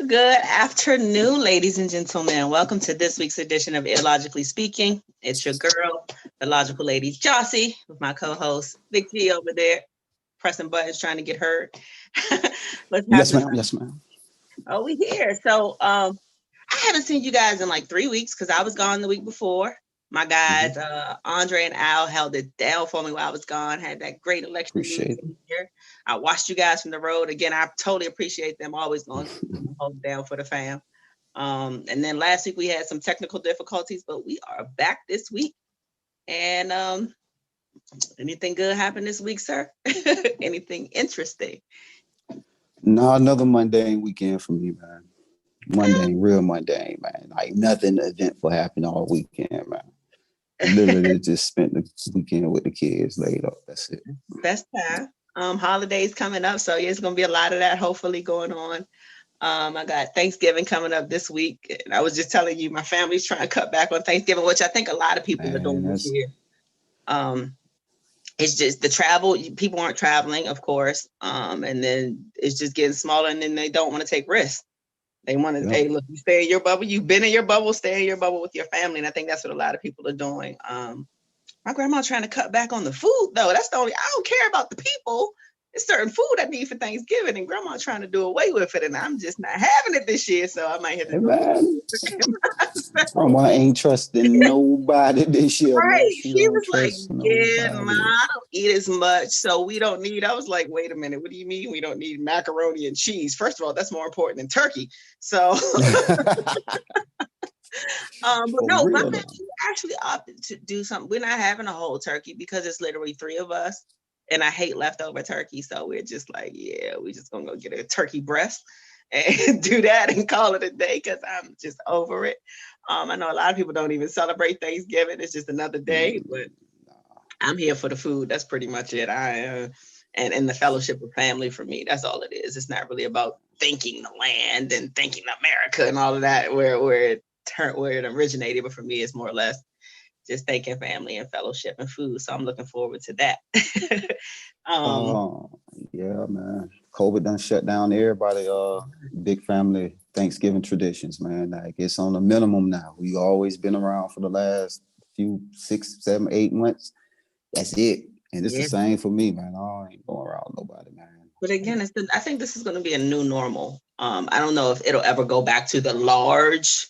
Good afternoon, ladies and gentlemen. Welcome to this week's edition of Illogically Speaking. It's your girl, the logical lady, Jossie, with my co-host, Vic G over there, pressing buttons, trying to get heard. Let's have Yes, this. ma'am. Yes, ma'am. Oh, we here. I haven't seen you guys in like 3 weeks because I was gone the week before. My Hmm. guys, Andre and Al, held it down for me while I was gone. Had that great election Appreciate here. I watched you guys from the road. Again, I totally appreciate them always going to it. hold it down for the fam. And then last week we had some technical difficulties, but we are back this week. And anything good happened this week, sir? Anything interesting? No, another mundane weekend for me, man. Mundane, real mundane, man. Like nothing eventful happened all weekend, man. Literally just spent the weekend with the kids laid up. That's it. Best time. Holidays coming up, so yeah, it's gonna be a lot of that hopefully going on. I got Thanksgiving coming up this week, and I was just telling you, my family's trying to cut back on Thanksgiving, which I think a lot of people are Man, doing this that's year. Um, it's just the travel, people aren't traveling, of course, and then it's just getting smaller, and then they don't want to take risks. They want to, yep. hey, look, you stay in your bubble. You've been in your bubble, stay in your bubble with your family, and I think that's what a lot of people are doing. My grandma trying to cut back on the food though. That's the only. I don't care about the people. It's certain food I need for Thanksgiving, and grandma trying to do away with it, and I'm just not having it this year. So I might have to Hey, do man. it. Grandma ain't trusting nobody this year, man. Right. She She don't was like, trust yeah, ma, nobody. I don't eat as much, so we don't need. I was like, wait a minute, what do you mean we don't need macaroni and cheese? First of all, that's more important than turkey. So, but For no, my real though. family actually opted to do something. We're not having a whole turkey because it's literally three of us, and I hate leftover turkey. So we're just like, yeah, we just gonna go get a turkey breast and do that and call it a day because I'm just over it. I know a lot of people don't even celebrate Thanksgiving. It's just another day, but I'm here for the food. That's pretty much it. And the fellowship of family for me. That's all it is. It's not really about thanking the land and thanking America and all of that where it originated. But for me, it's more or less just thanking family and fellowship and food. So I'm looking forward to that. um, Oh, yeah, man. COVID done shut down everybody big family Thanksgiving traditions, man. Like it's on the minimum now. We always been around for the last few 6, 7, 8 months. That's it. And it's the yeah. same for me, man. I ain't going around nobody, man. But again, I think this is going to be a new normal. I don't know if it'll ever go back to the large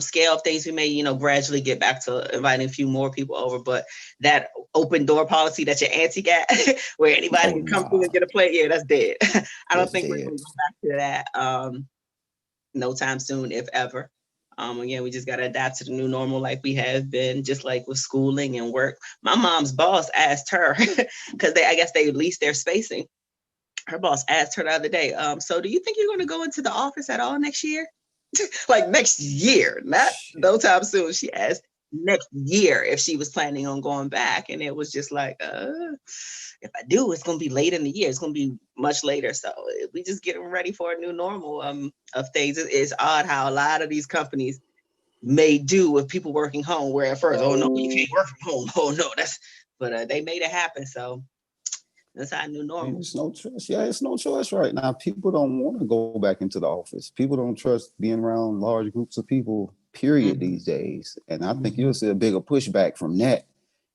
scale of things. We may, gradually get back to inviting a few more people over, but that open door policy that your auntie got, where anybody Oh can come through nah. and get a plate, yeah, that's dead. I don't That's think we're dead. going to go back to that no time soon, if ever. Again, we just got to adapt to the new normal like we have been, just like with schooling and work. My mom's boss asked her, because I guess they leased their spacing. Her boss asked her the other day, so do you think you're going to go into the office at all next year? Like next year, not Shit. no time soon. She asked next year if she was planning on going back. And it was just like, if I do, it's going to be late in the year. It's going to be much later. So we just getting ready for a new normal of things. It's odd how a lot of these companies may do with people working home, where at first, oh no, you can't work from home. Oh no, but they made it happen. So that's our new normal. It's no choice. Yeah, it's no choice right now. People don't want to go back into the office. People don't trust being around large groups of people, period, Mm-hmm. these days. And I think Mm-hmm. you'll see a bigger pushback from that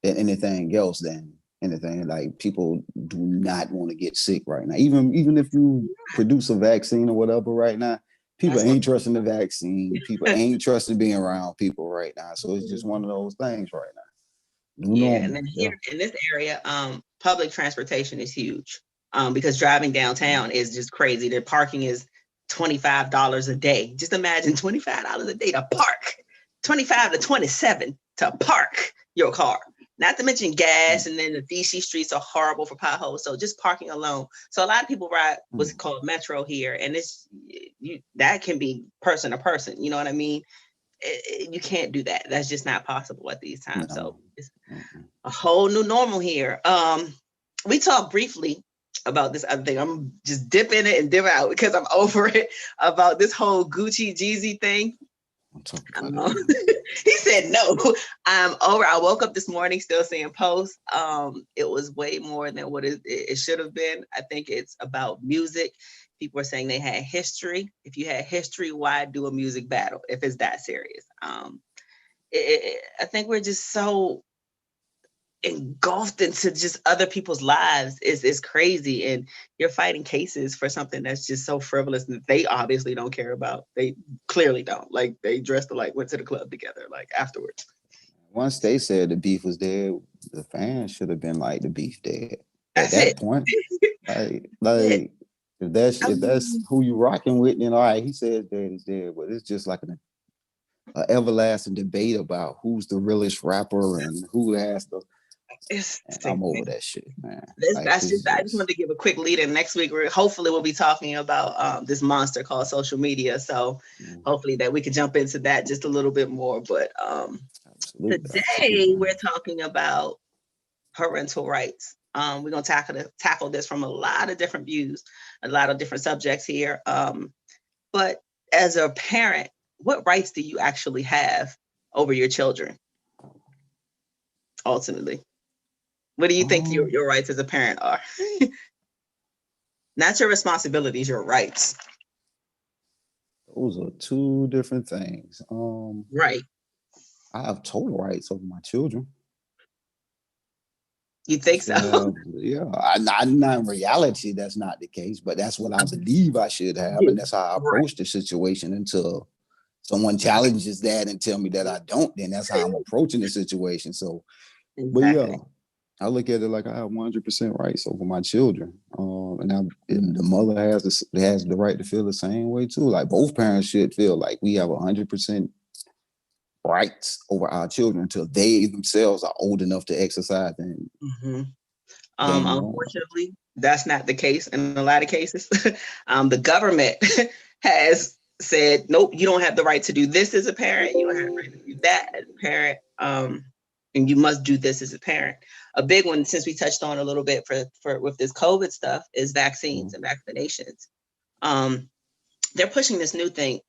than anything else than anything. Like people do not want to get sick right now. Even if you produce a vaccine or whatever right now, people That's what. ain't trusting the vaccine. People ain't trusting being around people right now. So it's just one of those things right now. New Yeah, and then normal. here Yeah. in this area, public transportation is huge. Because driving downtown is just crazy. Their parking is $25 a day. Just imagine $25 a day to park, 25 to 27 to park your car. Not to mention gas, and then the DC streets are horrible for potholes. So just parking alone. So a lot of people ride what's Mm. called metro here, and that can be person to person. You know what I mean? You can't do that. That's just not possible at these times. So No. it's Mm-mm. a whole new normal here. We talked briefly about this other thing. I'm just dipping it and dip out because I'm over it about this whole Gucci Jeezy thing. Don't talk about it, Um, man. he said no. I'm over. I woke up this morning still seeing posts. It was way more than what it should have been. I think it's about music. People are saying they had history. If you had history, why do a music battle if it's that serious? I think we're just so engulfed into just other people's lives. Is crazy, and you're fighting cases for something that's just so frivolous that they obviously don't care about. They clearly don't. Like, they dressed alike, went to the club together, like, afterwards. Once they said the beef was dead, the fans should have been like, the beef dead. At That's that it. point, like It, if that's who you rocking with, then all right, he says dead is dead. But it's just like an everlasting debate about who's the realest rapper and who has the. it's And I'm over sickening. that shit, man. Like, That's it's just, I just just wanted to give a quick lead in. Next week, we'll be talking about this monster called social media. So hopefully that we can jump into that just a little bit more. But absolutely, today we're talking about parental rights. We're gonna tackle this from a lot of different views, a lot of different subjects here. But as a parent, what rights do you actually have over your children? Ultimately, what do you think your rights as a parent are? Not your responsibilities, your rights. those are two different things. Right. I have total rights over my children. You think so? Yeah, not in reality, that's not the case, but that's what I believe I should have, and that's how I approach the situation until someone challenges that and tell me that I don't. Then that's how I'm approaching the situation. So, but yeah, Exactly. I look at it like I have 100% rights over my children, and the mother has the right to feel the same way too. Like, both parents should feel like we have 100% rights over our children until they themselves are old enough to exercise. And Mm-hmm. then, Unfortunately, that's not the case in a lot of cases. The government has said, nope, you don't have the right to do this as a parent. You don't have the right to do that as a parent. And you must do this as a parent. A big one, since we touched on a little bit for with this COVID stuff, is vaccines and vaccinations. They're pushing this new thing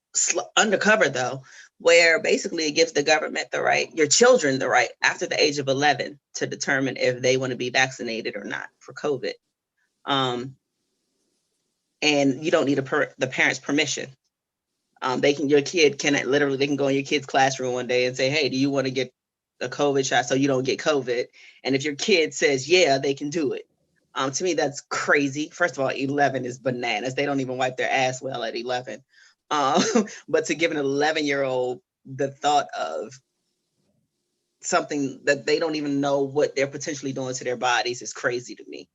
undercover, though, where basically it gives the government the right, your children the right, after the age of 11 to determine if they want to be vaccinated or not for COVID. And you don't need the parent's permission. Your kid can literally, they can go in your kid's classroom one day and say, hey, do you want to get a COVID shot so you don't get COVID? And if your kid says, yeah, they can do it. To me, that's crazy. First of all, 11 is bananas. They don't even wipe their ass well at 11. But to give an 11-year-old the thought of something that they don't even know what they're potentially doing to their bodies is crazy to me.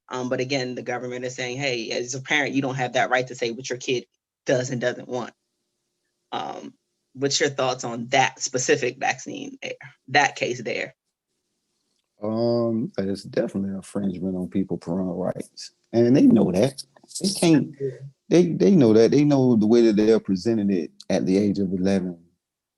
But again, the government is saying, hey, as a parent, you don't have that right to say what your kid does and doesn't want. What's your thoughts on that specific vaccine there, that case there? it's definitely infringement on people's parental rights, and they know that. They can't. They know that. They know the way that they're presenting it at the age of 11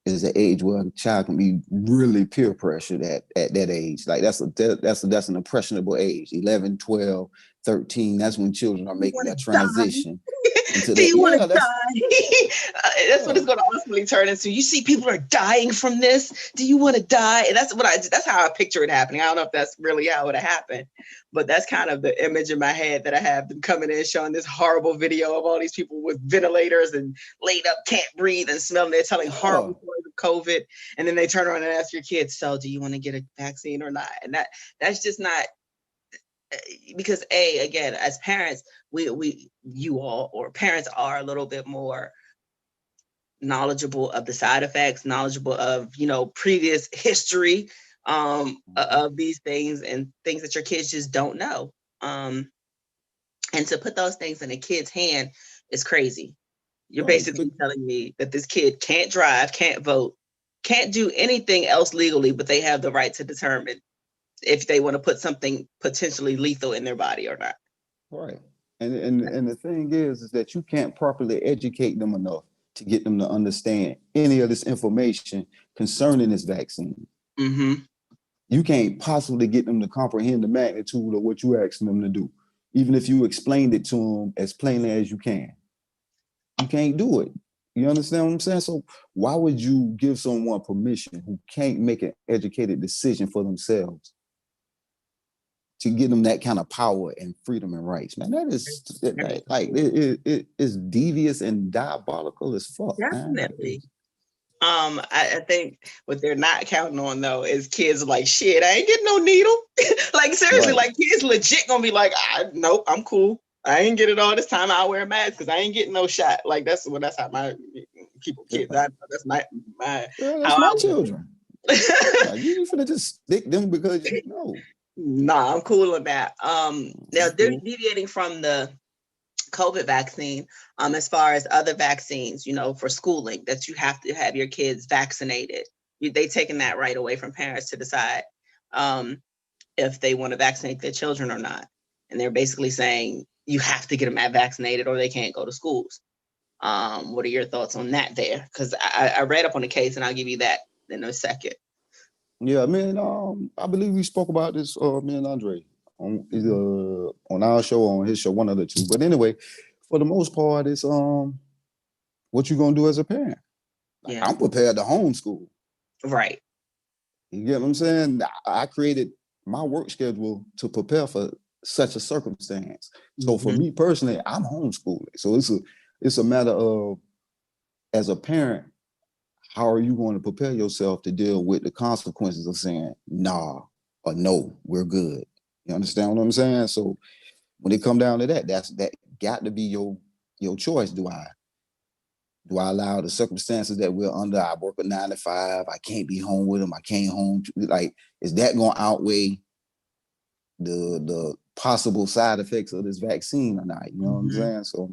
is the age where a child can be really peer pressured at that age. Like, that's an impressionable age. 11, 12, 13. That's when children are making that transition into Do that. you want to Yeah, that's die? That's what yeah. it's going to ultimately turn into. You see, people are dying from this. Do you want to die? And that's how I picture it happening. I don't know if that's really how it happened, but that's kind of the image in my head that I have them coming in, showing this horrible video of all these people with ventilators and laid up, can't breathe and smelling. They're telling horrible stories of COVID, and then they turn around and ask your kids, "So, do you want to get a vaccine or not?" And that's just not. Because again, as parents, you all or parents are a little bit more knowledgeable of the side effects, knowledgeable of previous history of these things and things that your kids just don't know. And to put those things in a kid's hand is crazy. You're Right. basically telling me that this kid can't drive, can't vote, can't do anything else legally, but they have the right to determine if they want to put something potentially lethal in their body or not. Right. And the thing is that you can't properly educate them enough to get them to understand any of this information concerning this vaccine. Mm-hmm. You can't possibly get them to comprehend the magnitude of what you're asking them to do, even if you explained it to them as plainly as you can. You can't do it. You understand what I'm saying? So why would you give someone permission who can't make an educated decision for themselves to give them that kind of power and freedom and rights, man. That is like it is devious and diabolical as fuck, man. Definitely. I think what they're not counting on though is kids like, shit, I ain't getting no needle. Like seriously, Right. like kids legit gonna be like, nope, I'm cool. I ain't get it all this time. I'll wear a mask because I ain't getting no shot. Like that's how my people kids. That's my That's how my I children. Like, you finna just stick them because you know. Nah, I'm cool on that. Now they're Cool. deviating from the COVID vaccine, as far as other vaccines, for schooling, that you have to have your kids vaccinated. They taking that right away from parents to decide if they want to vaccinate their children or not. And they're basically saying you have to get them vaccinated or they can't go to schools. What are your thoughts on that there? Because I read up on the case and I'll give you that in a second. Yeah, man. I believe we spoke about this, me and Andre, on either on our show or on his show, one of the two. But anyway, for the most part, it's what you gonna do as a parent. Like, Yeah. I'm prepared to homeschool. Right. You get what I'm saying? I created my work schedule to prepare for such a circumstance. So for me personally, I'm homeschooling. So it's a matter of, as a parent, how are you going to prepare yourself to deal with the consequences of saying nah or no, we're good? You understand what I'm saying? So when it come down to that, that got to be your choice. Do I allow the circumstances that we're under? I work a 9 to 5. I can't be home with them. I can't home. Like, is that going to outweigh the possible side effects of this vaccine or not? You know what I'm saying? So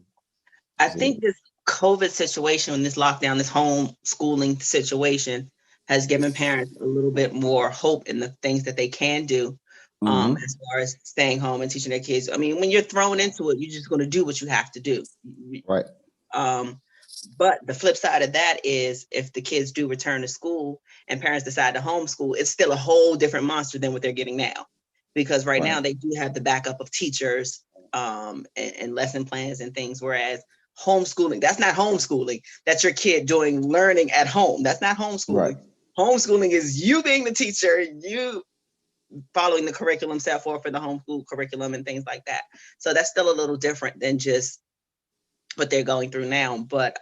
I think this COVID situation, this lockdown, this homeschooling situation has given parents a little bit more hope in the things that they can do as far as staying home and teaching their kids. I mean, when you're thrown into it, you're just going to do what you have to do. Right. But the flip side of that is if the kids do return to school and parents decide to homeschool, it's still a whole different monster than what they're getting now. Because right now they do have the backup of teachers and lesson plans and things, whereas homeschooling, that's not homeschooling. That's your kid doing learning at home. That's not homeschooling. Right. Homeschooling is you being the teacher, you following the curriculum set forth for the homeschool curriculum and things like that. So that's still a little different than just what they're going through now. But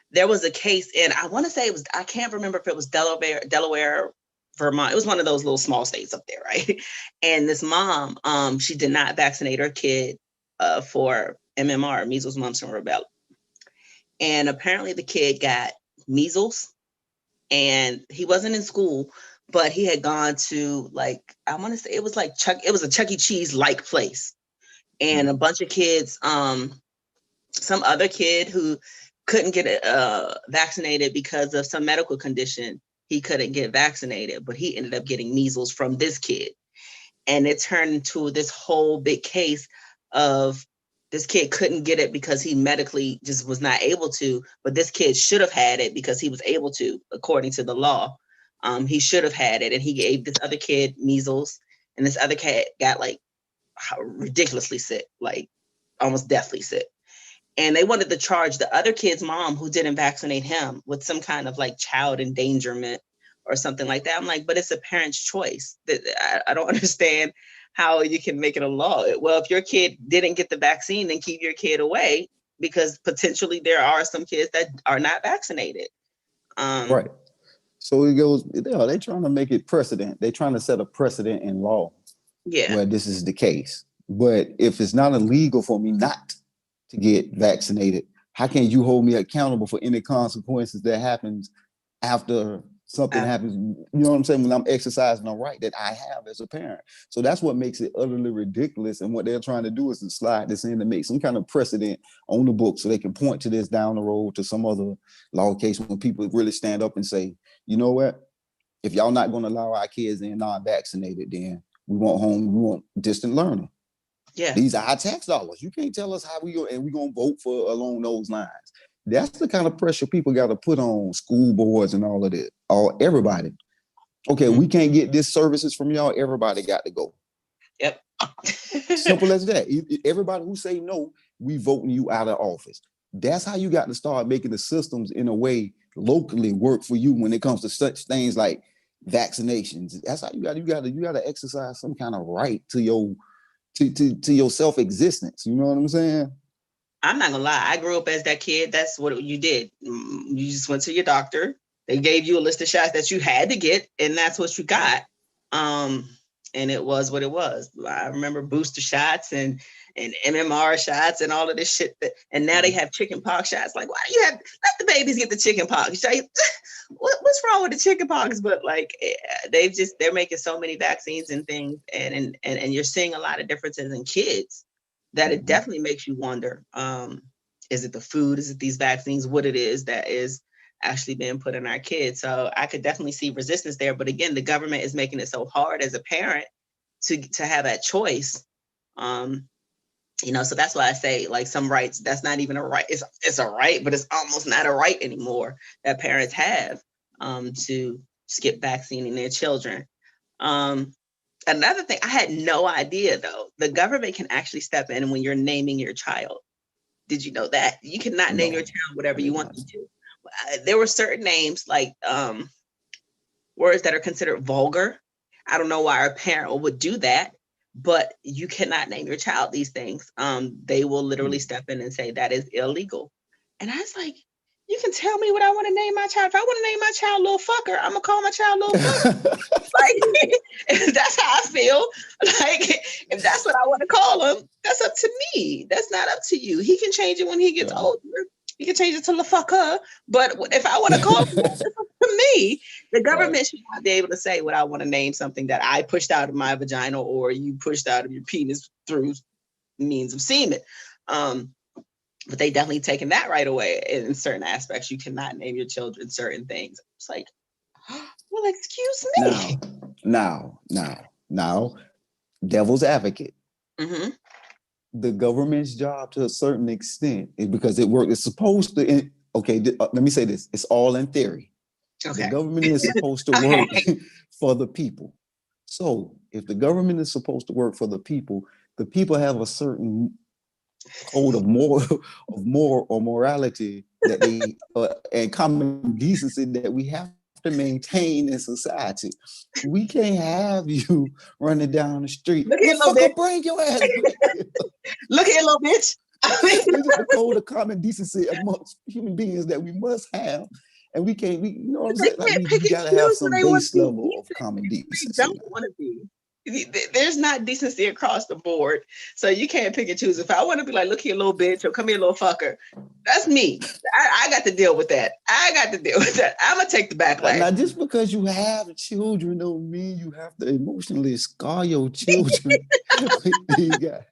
there was a case, and I want to say it was, I can't remember if it was Delaware, Vermont. It was one of those little small states up there, right? And this mom, she did not vaccinate her kid for MMR, measles, mumps, and rubella. And apparently the kid got measles, and he wasn't in school, but he had gone to, like, I want to say it was like it was a Chuck E. Cheese like place, and a bunch of kids, some other kid who couldn't get vaccinated because of some medical condition, he couldn't get vaccinated, but he ended up getting measles from this kid. And it turned into this whole big case of this kid couldn't get it because he medically just was not able to, but this kid should have had it because he was able to, according to the law. He should have had it, and he gave this other kid measles, and this other kid got like ridiculously sick, like almost deathly sick. And they wanted to charge the other kid's mom who didn't vaccinate him with some kind of like child endangerment or something like that. I'm like, but it's a parent's choice. I don't understand how you can make it a law. Well, if your kid didn't get the vaccine, then keep your kid away, because potentially there are some kids that are not vaccinated. Right. So it goes, they're trying to make it precedent. They're trying to set a precedent in law where this is the case. But if it's not illegal for me not to get vaccinated, how can you hold me accountable for any consequences that happens after something happens? You know what I'm saying? When I'm exercising a right that I have as a parent. So that's what makes it utterly ridiculous. And what they're trying to do is to slide this in to make some kind of precedent on the book so they can point to this down the road to some other law case when people really stand up and say, you know what? If y'all not going to allow our kids in non-vaccinated, then we want distant learning. Yeah. These are our tax dollars. You can't tell us how we go, and we're going to vote for along those lines. That's the kind of pressure people got to put on school boards and all of that, or everybody. Okay, we can't get this services from y'all. Everybody got to go. Yep. Simple as that. Everybody who say no, we voting you out of office. That's how you got to start making the systems in a way locally work for you when it comes to such things like vaccinations. That's how you gotta exercise some kind of right to your self-existence. You know what I'm saying? I'm not gonna lie. I grew up as that kid. That's what you did. You just went to your doctor. They gave you a list of shots that you had to get, and that's what you got. Um, and it was what it was. I remember booster shots and MMR shots and all of this shit. And now they have chicken pox shots. Like, why do you have let the babies get the chicken pox? What's wrong with the chicken pox? But like, they're making so many vaccines and things, and you're seeing a lot of differences in kids that it definitely makes you wonder, is it the food? Is it these vaccines? What it is that is actually being put in our kids? So I could definitely see resistance there. But again, the government is making it so hard as a parent to have that choice. So that's why I say, like, some rights, that's not even a right. It's a right, but it's almost not a right anymore that parents have to skip vaccinating their children. Another thing, I had no idea, though, the government can actually step in when you're naming your child. Did you know that? You cannot name your child whatever you want to. There were certain names, like words that are considered vulgar. I don't know why a parent would do that, but you cannot name your child these things. They will literally step in and say that is illegal. And I was like, you can tell me what I want to name my child. If I want to name my child Little Fucker, I'm gonna call my child Little Fucker. Like, if that's how I feel. Like, if that's what I want to call him, that's up to me. That's not up to you. He can change it when he gets older. He can change it to Little Fucker. But if I want to call him, that's up to me. The government should not be able to say what I want to name something that I pushed out of my vagina or you pushed out of your penis through means of semen. But they definitely taken that right away in certain aspects. You cannot name your children certain things. It's like, well, excuse me. Now, devil's advocate. Mm-hmm. The government's job, to a certain extent, is because it works. It's supposed to. Okay, let me say this. It's all in theory. Okay. The government is supposed to work for the people. So, if the government is supposed to work for the people have a certain code of morality that they and common decency that we have to maintain in society. We can't have you running down the street. Look here, little bitch. Bring your ass. Look here, little bitch. This is the code of common decency amongst human beings that we must have. And we can't, you know what I'm saying? Like, we gotta have some base level of common decency. They don't want to be. There's not decency across the board. So you can't pick and choose. If I want to be like, look here, little bitch, or come here, little fucker, that's me. I got to deal with that. I'm going to take the backlash. Now, just because you have children don't mean you have to emotionally scar your children. You can't do that.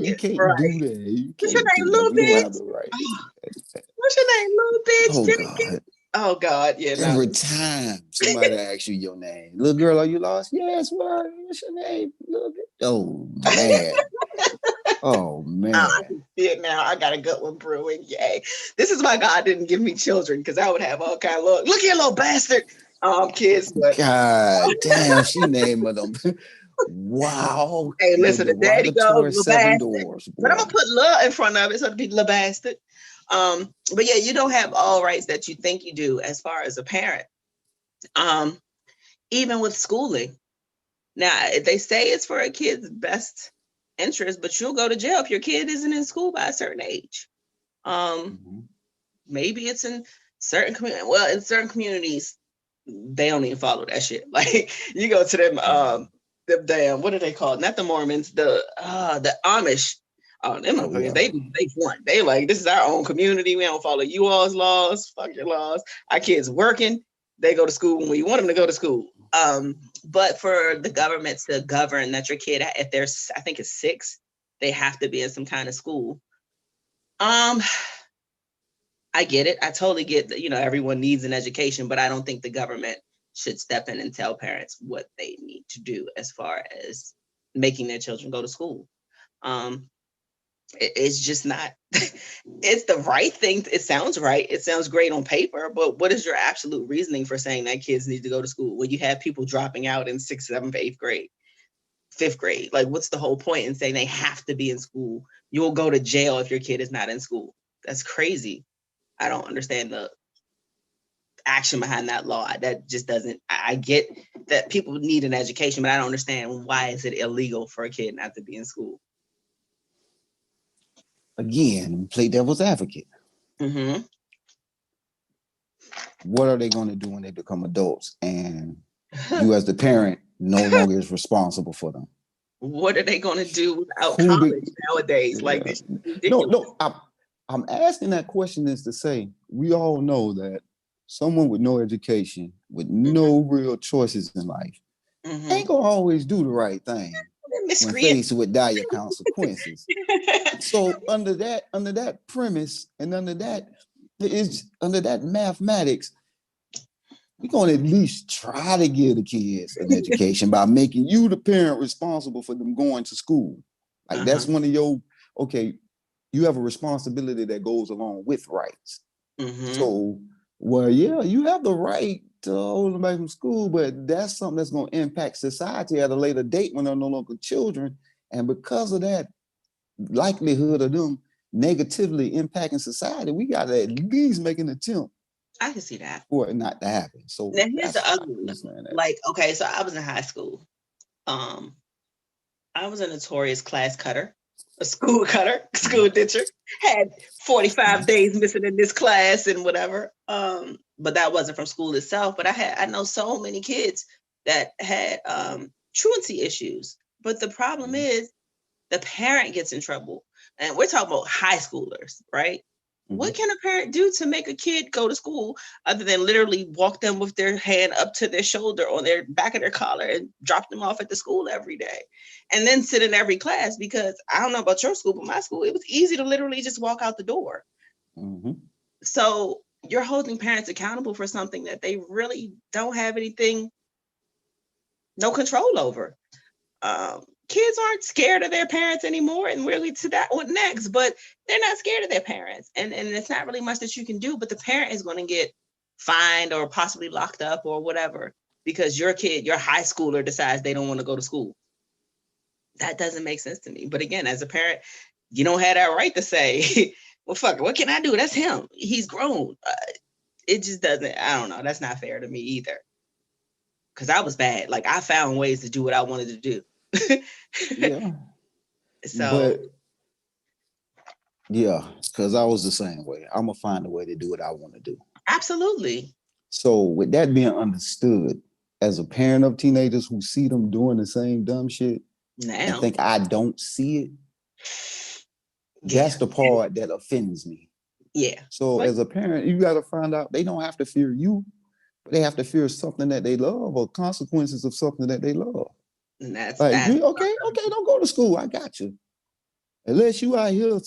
You can't. What's your name, little bitch? You don't have the right. What's your name, little bitch? Oh, God. Oh, God, yeah. Every time somebody asks you your name, little girl, are you lost? Yes, what's your name? Little bit. Oh, man. Oh, man. I can see it now. I got a good one brewing. Yay. This is why God didn't give me children, because I would have all kind of look here, little bastard. Kids. But... God damn, she named them. Wow. Hey, listen, the daddy goes, seven doors. But I'm going to put love in front of it, so it'll be little bastard. But yeah, you don't have all rights that you think you do as far as a parent. Even with schooling. Now, they say it's for a kid's best interest, but you'll go to jail if your kid isn't in school by a certain age. Maybe it's in certain communities. Well, in certain communities, they don't even follow that shit. Like, you go to them damn, what are they called? Not the Mormons, the Amish. Oh, them motherfuckers, they front. They like, this is our own community. We don't follow you all's laws. Fuck your laws. Our kids working. They go to school when we want them to go to school. But for the government to govern that your kid, if there's, I think it's 6, they have to be in some kind of school. I get it. I totally get that, everyone needs an education, but I don't think the government should step in and tell parents what they need to do as far as making their children go to school. It's just not, it's the right thing. It sounds right. It sounds great on paper, but what is your absolute reasoning for saying that kids need to go to school when you have people dropping out in 6th, 7th, 8th grade, 5th grade? Like, what's the whole point in saying they have to be in school? You'll go to jail if your kid is not in school. That's crazy. I don't understand action behind that law. That just doesn't, I get that people need an education, but I don't understand why is it illegal for a kid not to be in school. Again, play devil's advocate. Mm-hmm. What are they going to do when they become adults and you as the parent no longer is responsible for them? What are they going to do without college nowadays? Like, this is ridiculous. No, I'm asking that question is to say, we all know that someone with no education, with no real choices in life, ain't gonna always do the right thing when faced with dire consequences. So under that premise and under that mathematics, we're gonna at least try to give the kids an education by making you the parent responsible for them going to school. Like that's one of your, okay, you have a responsibility that goes along with rights. So, well, yeah, you have the right to hold them back from school, but that's something that's going to impact society at a later date when they're no longer children. And because of that likelihood of them negatively impacting society, we got to at least make an attempt. I can see that. For it not to happen. So now here's the other one. Like, okay, so I was in high school. I was a notorious class cutter, a school ditcher, had 45 days missing in this class and whatever. But that wasn't from school itself. But I know so many kids that had truancy issues. But the problem is the parent gets in trouble. And we're talking about high schoolers, right? What can a parent do to make a kid go to school other than literally walk them with their hand up to their shoulder or their back of their collar and drop them off at the school every day and then sit in every class? Because I don't know about your school, but my school, it was easy to literally just walk out the door. So you're holding parents accountable for something that they really don't have no control over. Kids aren't scared of their parents anymore, and we'll get to that one next, but they're not scared of their parents. And it's not really much that you can do, but the parent is going to get fined or possibly locked up or whatever because your kid, your high schooler, decides they don't want to go to school. That doesn't make sense to me. But again, as a parent, you don't have that right to say, well, fuck, what can I do? That's him. He's grown. It just doesn't, I don't know. That's not fair to me either. Because I was bad. Like, I found ways to do what I wanted to do. Yeah. So, but yeah, because I was the same way. I'm gonna find a way to do what I want to do. Absolutely. So with that being understood, as a parent of teenagers who see them doing the same dumb shit and think I don't see it, that's the part that offends me. Yeah. So as a parent, you got to find out they don't have to fear you, but they have to fear something that they love or consequences of something that they love. And that's okay, don't go to school. I got you. Unless you out here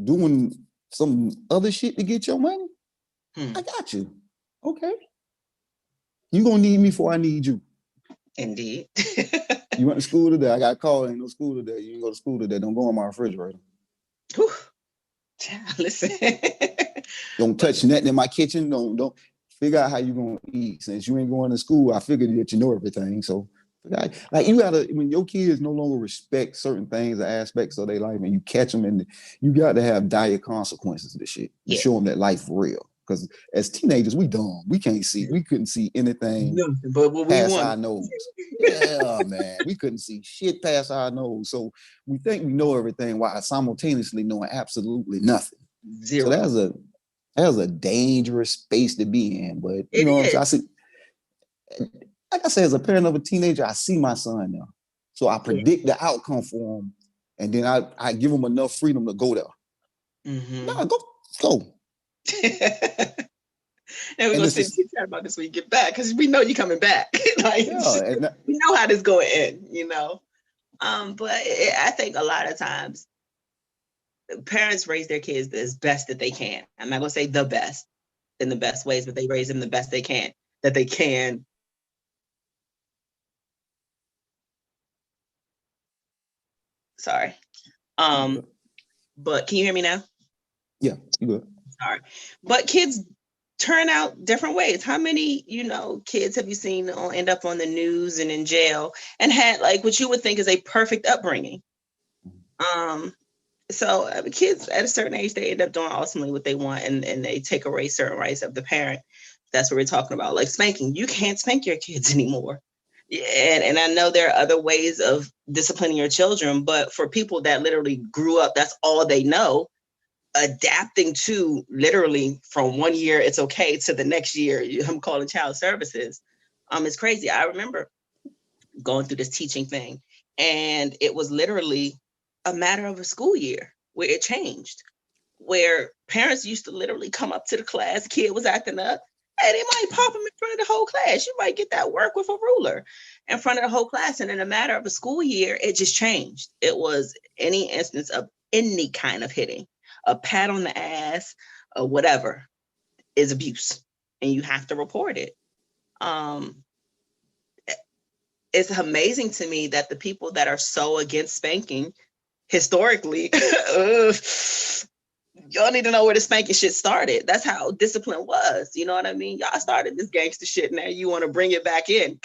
doing some other shit to get your money, I got you. Okay. You gonna need me before I need you. Indeed. You went to school today. I got a call. Ain't no school today. You didn't go to school today. Don't go on my refrigerator. Whew. Listen. Don't touch nothing in my kitchen. Don't figure out how you gonna eat. Since you ain't going to school, I figured that you know everything. So like you gotta, when your kids no longer respect certain things or aspects of their life and you catch them and you got to have dire consequences of this shit to show them that life real. Because as teenagers, we dumb. We couldn't see anything but what past our nose. Yeah, man. We couldn't see shit past our nose. So we think we know everything while simultaneously knowing absolutely nothing. Zero. So that's a dangerous space to be in. But you know what I'm saying? Like I said, as a parent of a teenager, I see my son now. So I predict the outcome for him. And then I give him enough freedom to go there. Nah, go. And we're going to sit and chat about this when you get back, because we know you're coming back. Like, we know how this going to end, you know? But I think a lot of times parents raise their kids as best that they can. I'm not going to say the best in the best ways, but they raise them the best they can, that they can. Sorry. But can you hear me now? Yeah, you good. Sorry. But kids turn out different ways. How many, kids have you seen end up on the news and in jail and had like what you would think is a perfect upbringing? So kids at a certain age, they end up doing ultimately what they want, and they take away certain rights of the parent. That's what we're talking about. Like spanking. You can't spank your kids anymore. Yeah, and I know there are other ways of disciplining your children, but for people that literally grew up, that's all they know. Adapting to literally from one year it's okay to the next year I'm calling child services. It's crazy. I remember going through this teaching thing, and it was literally a matter of a school year where it changed, where parents used to literally come up to the class, kid was acting up, hey, they might pop them in front of the whole class. You might get that work with a ruler in front of the whole class. And in a matter of a school year, it just changed. It was any instance of any kind of hitting, a pat on the ass, or whatever, is abuse, and you have to report it. Um, it's amazing to me that the people that are so against spanking historically, y'all need to know where the spanking shit started. That's how discipline was. You know what I mean? Y'all started this gangster shit. Now you want to bring it back in.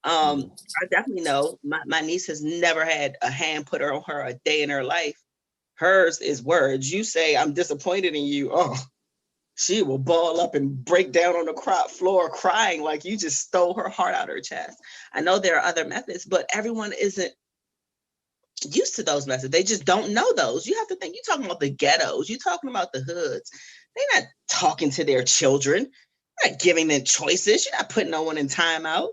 I definitely know my niece has never had a hand put on her a day in her life. Hers is words. You say, I'm disappointed in you. Oh, she will ball up and break down on the floor crying like you just stole her heart out of her chest. I know there are other methods, but everyone isn't used to those methods. They just don't know those. You have to think, you're talking about the ghettos, you're talking about the hoods. They're not talking to their children. You're not giving them choices. You're not putting no one in timeout.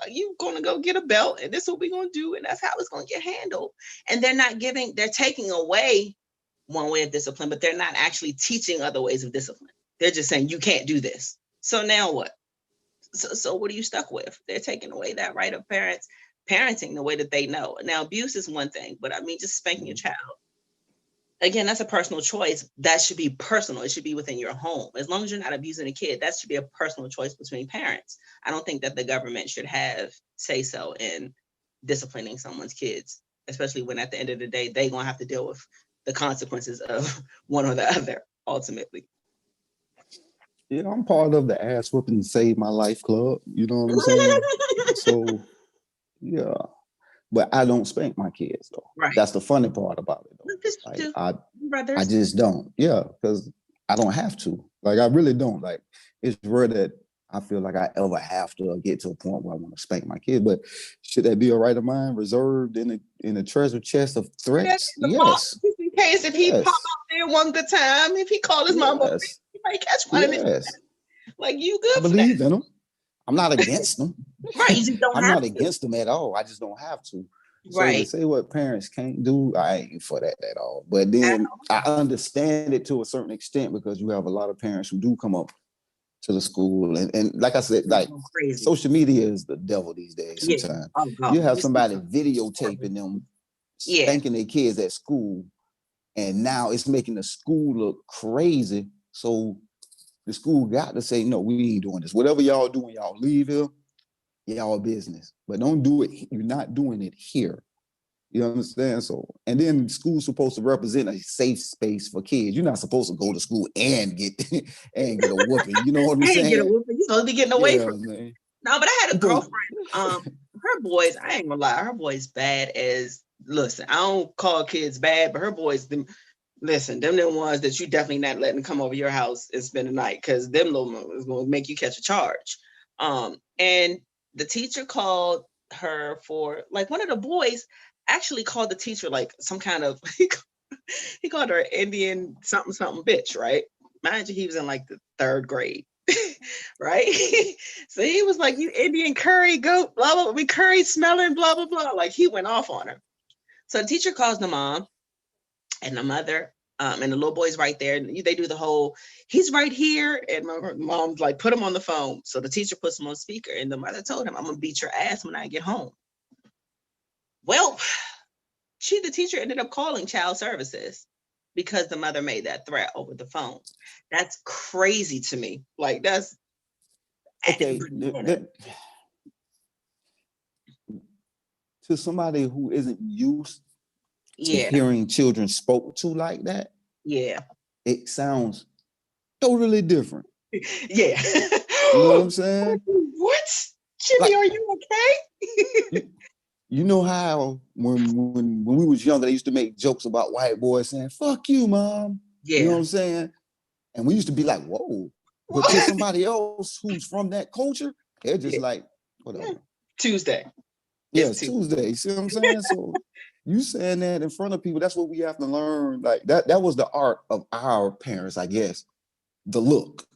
You're going to go get a belt, and this is what we're going to do, and that's how it's going to get handled. And they're taking away one way of discipline, but they're not actually teaching other ways of discipline. They're just saying, you can't do this. So now what? So what are you stuck with? They're taking away that right of parents parenting the way that they know. Now, abuse is one thing, but I mean, just spanking a child, again, that's a personal choice. That should be personal. It should be within your home. As long as you're not abusing a kid, that should be a personal choice between parents. I don't think that the government should have say so in disciplining someone's kids, especially when at the end of the day, they're going to have to deal with the consequences of one or the other, ultimately. Yeah, I'm part of the ass whooping save my life club. You know what I'm saying? So yeah, but I don't spank my kids though. Right. That's the funny part about it though. Like, I just don't. Yeah, because I don't have to. Like I really don't. Like it's rare that I feel like I ever have to get to a point where I want to spank my kid. But should that be a right of mine reserved in a treasure chest of threats? Yes. Just in case if he pop out there one good time, if he call his mom, he might catch one. Yes. Like you good? I believe in him. I'm not against them. Right. You just don't I'm have not to. against them at all. I just don't have to. Right. So to say what parents can't do, I ain't for that at all. But then I understand it to a certain extent because you have a lot of parents who do come up to the school. And like I said, like social media is the devil these days sometimes. Yeah. You have somebody videotaping them spanking their kids at school, and now it's making the school look crazy. So the school got to say, no, we ain't doing this. Whatever y'all do when y'all leave here, y'all business. But don't do it. You're not doing it here. You understand? So, and then school's supposed to represent a safe space for kids. You're not supposed to go to school and get a whooping. You know what I'm saying? Get a whooping. You're supposed to be getting away from it. No, but I had a girlfriend. Her boys, I ain't gonna lie, her boys bad as, listen, I don't call kids bad, but her boys, them ones that you definitely not letting come over your house and spend the night, because them little is gonna make you catch a charge. And the teacher called her for, like, one of the boys actually called the teacher like some kind of he called her Indian something bitch, right? Mind you, he was in like the 3rd grade. Right? So he was like, you Indian curry goat, blah blah, we curry smelling, blah blah blah. Like he went off on her. So the teacher calls the mom and the mother, and the little boy's right there. And they do the whole, he's right here. And my mom's like, put him on the phone. So the teacher puts him on speaker, and the mother told him, I'm gonna beat your ass when I get home. Well, the teacher ended up calling child services because the mother made that threat over the phone. That's crazy to me. Like that's okay. To somebody who isn't used to hearing children spoke to like that, it sounds totally different. Yeah. You know what I'm saying? What? Jimmy, like, are you okay? You know how when we was younger, they used to make jokes about white boys saying, fuck you, mom. Yeah. You know what I'm saying? And we used to be like, whoa. But to somebody else who's from that culture, they're just Yeah. like, whatever. Tuesday. Yeah, It's it's Tuesday. Tuesday. You see what I'm saying? So you saying that in front of people, that's what we have to learn. Like that was the art of our parents, I guess. The look.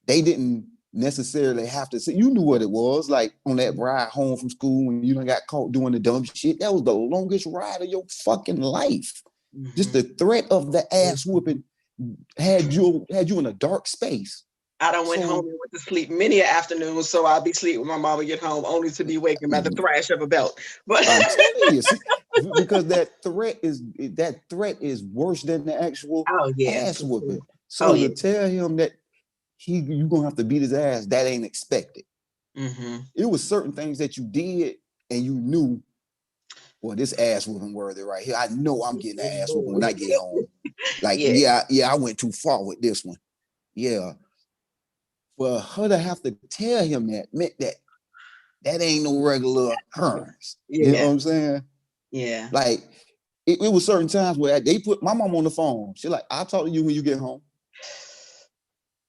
They didn't necessarily have to say, you knew what it was. Like on that ride home from school when you done got caught doing the dumb shit. That was the longest ride of your fucking life. Just the threat of the ass whooping had you in a dark space. I done went home So and went to sleep many an afternoon, so I'll be sleeping when my mama get home, only to be wakened by the thrash of a belt. But I'm telling you, see, because that threat is worse than the actual oh yeah, ass whooping. oh So yeah. to tell him that you gonna have to beat his ass, that ain't expected. It was certain things that you did and you knew, well, this ass whooping worthy right here. I know I'm getting an ass whooping when I get home. Like, Yeah. yeah, I went too far with this one. Yeah. For her to have to tell him that meant that ain't no regular occurrence. You know what Yeah. I'm saying? Yeah. Like, it was certain times where they put my mom on the phone. She's like, I'll talk to you when you get home.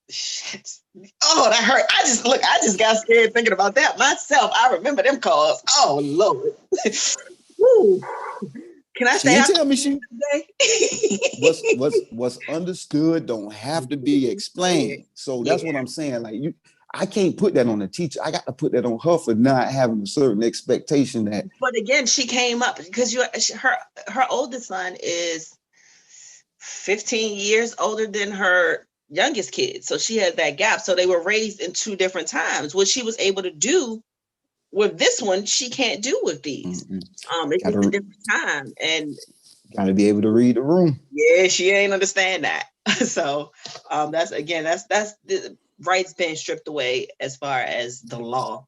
Shit. Oh, that hurt. I just got scared thinking about that myself. I remember them calls. Oh Lord. Woo. Can I She stay didn't out tell me she today? what's understood don't have to be explained. So Yeah. that's what I'm saying. Like I can't put that on the teacher. I got to put that on her for not having a certain expectation that. But again, she came up because her oldest son is 15 years older than her youngest kid. So she had that gap. So they were raised in two different times. What she was able to do with this one, she can't do with these. It's just a different time. And Gotta be able to read the room. yeah, she ain't understand that. So that's the rights being stripped away as far as the law.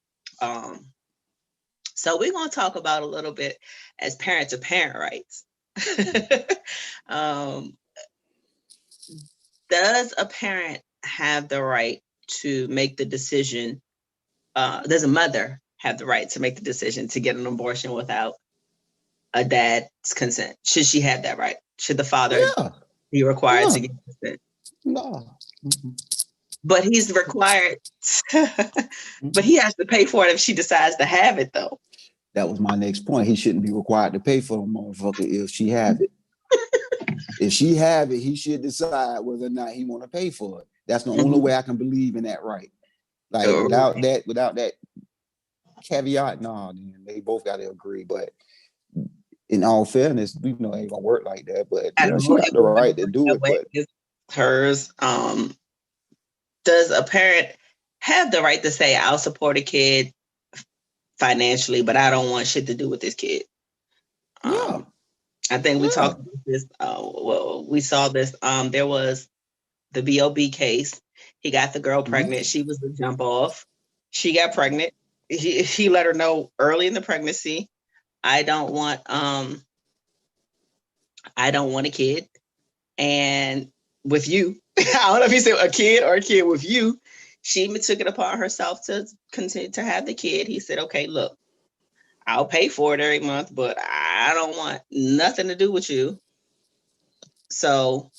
So we're going to talk about a little bit as parent to parent rights. Does a parent have the right to make the decision? Does a mother have the right to make the decision to get an abortion without a dad's consent? Should she have that right? Should the father be required to get consent? No. But he's required, but he has to pay for it if she decides to have it, though. That was my next point. He shouldn't be required to pay for the motherfucker if she have it. If she have it, he should decide whether or not he want to pay for it. That's the only way I can believe in that right. Like without that caveat, no, they both got to agree. But in all fairness, we know it ain't gonna work like that. But yeah, she got the right to do it. But it's hers. Does a parent have the right to say, "I'll support a kid financially, but I don't want shit to do with this kid"? Yeah. I think we talked about this. Well, we saw this. There was the B.O.B. case. He got the girl pregnant. She was the jump off. She got pregnant. He let her know early in the pregnancy, I don't want a kid. And with you, I don't know if he said a kid or a kid with you. She took it upon herself to continue to have the kid. He said, okay, look, I'll pay for it every month, but I don't want nothing to do with you. So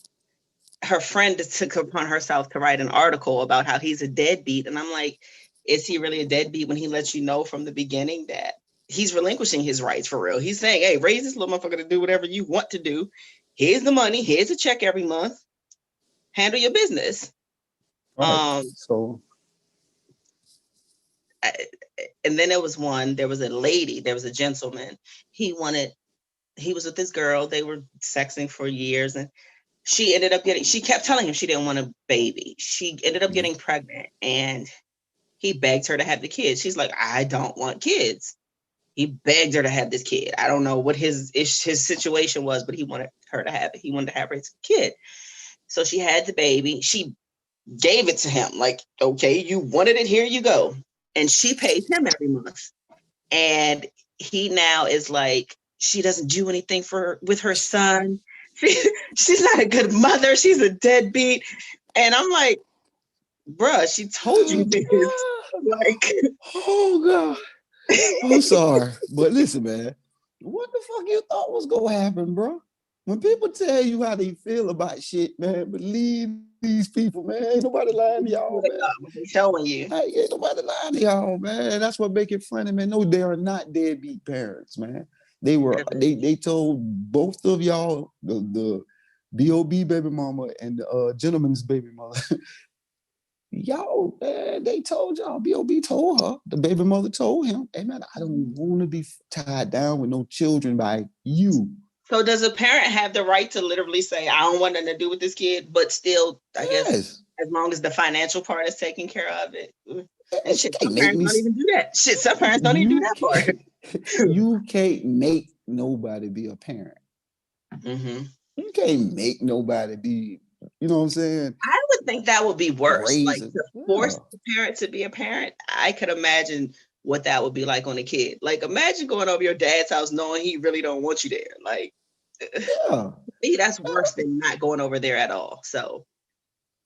her friend took upon herself to write an article about how he's a deadbeat. And I'm like, is he really a deadbeat when he lets you know from the beginning that he's relinquishing his rights for real? He's saying, hey, raise this little motherfucker to do whatever you want to do. Here's the money. Here's a check every month. Handle your business. Right. So. And then there was a lady, there was a gentleman. He was with this girl. They were sexing for years. And she kept telling him she didn't want a baby. She ended up getting pregnant and he begged her to have the kids. She's like, I don't want kids. He begged her to have this kid. I don't know what his situation was, but he wanted her to have it. He wanted to have his kid. So she had the baby. She gave it to him. Like, okay, you wanted it, here you go. And she pays him every month. And he now is like, she doesn't do anything with her son. She's not a good mother. She's a deadbeat. And I'm like, bruh, she told you this. Like, oh God. I'm sorry. But listen, man, what the fuck you thought was gonna happen, bro? When people tell you how they feel about shit, man, believe these people, man. Ain't nobody lying to y'all, man. What they showing you. Ain't nobody lying to y'all, man. That's what make it funny, man. No, they are not deadbeat parents, man. They told both of y'all, the B.O.B. baby mama and the gentleman's baby mother. Y'all, man, they told y'all. B.O.B. told her. The baby mother told him, hey, man, I don't want to be tied down with no children by you. So does a parent have the right to literally say, I don't want nothing to do with this kid, but still, I guess, as long as the financial part is taken care of it? And shit, some parents don't even do that. Shit, some parents don't even do that part. You can't make nobody be a parent. Mm-hmm. You can't make nobody be, you know what I'm saying? I would think that would be worse. Like to force the parent to be a parent, I could imagine what that would be like on a kid. Like imagine going over your dad's house knowing he really don't want you there. Like that's worse than not going over there at all. So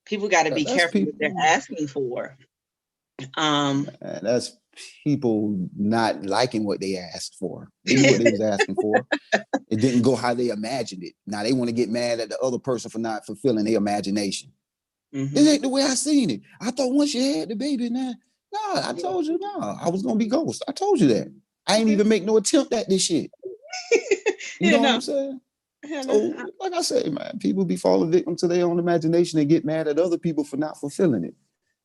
people got to be careful what they're asking for. That's people not liking what they asked for. They knew what they was asking for. It didn't go how they imagined it. Now they want to get mad at the other person for not fulfilling their imagination. Mm-hmm. This ain't the way I seen it. I thought once you had the baby, nah, I told you, I was gonna be ghost. I told you that. I ain't even make no attempt at this shit. You know what I'm saying? So, like I say, man, people be falling victim to their own imagination and get mad at other people for not fulfilling it.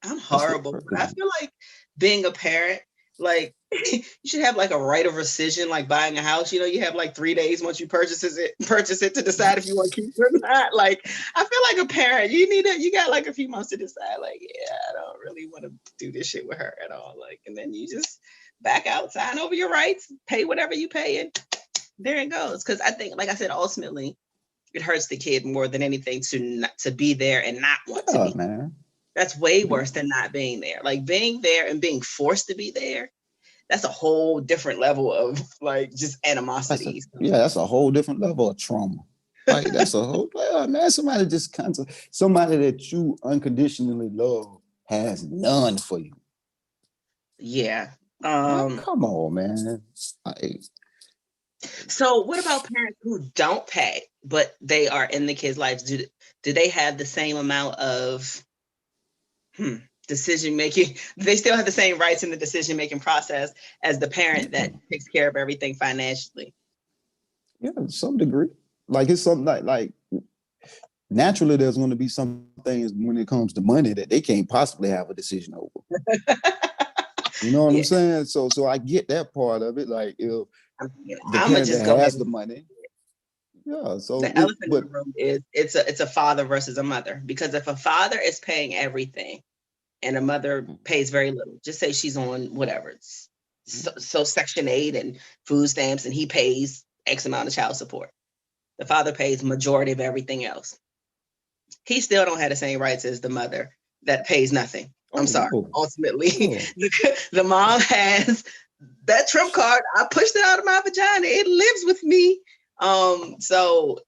I'm horrible, but I feel like being a parent, like you should have like a right of rescission, like buying a house. You know, you have like 3 days once you purchase it to decide if you want to keep it or not. Like I feel like a parent, you got like a few months to decide. Like, yeah, I don't really want to do this shit with her at all. Like, and then you just back out, sign over your rights, pay whatever you pay, and there it goes. Because I think, like I said, ultimately, it hurts the kid more than anything to be there and not want to be. Man. That's way worse than not being there. Like being there and being forced to be there, that's a whole different level of like just animosity. That's a whole different level of trauma. Like that's a whole man. Somebody that you unconditionally love has none for you. Yeah. Come on, man. So what about parents who don't pay, but they are in the kids' lives? Do they have the same amount of decision making? They still have the same rights in the decision making process as the parent that takes care of everything financially? Yeah, to some degree. Like it's something like naturally there's going to be some things when it comes to money that they can't possibly have a decision over. You know what I'm saying? So I get that part of it. Like if the parent that has the money. Yeah. So the elephant in the room is it's a father versus a mother. Because if a father is paying everything and a mother pays very little, just say she's on whatever, it's so Section 8 and food stamps, and he pays X amount of child support. The father pays majority of everything else. He still don't have the same rights as the mother that pays nothing. I'm sorry. Ultimately, the mom has that trump card. I pushed it out of my vagina. It lives with me. So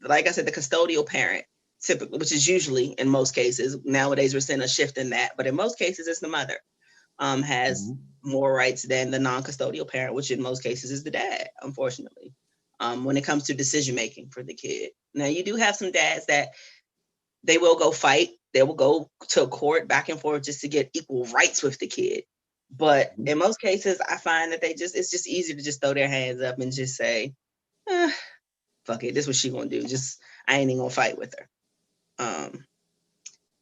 like I said, the custodial parent typically, which is usually in most cases, nowadays we're seeing a shift in that, but in most cases it's the mother, has more rights than the non-custodial parent, which in most cases is the dad, unfortunately, when it comes to decision making for the kid. Now you do have some dads that they will go fight. They will go to court back and forth just to get equal rights with the kid. But in most cases, I find that it's just easy to just throw their hands up and just say, fuck it, this is what she gonna do. Just, I ain't even gonna fight with her.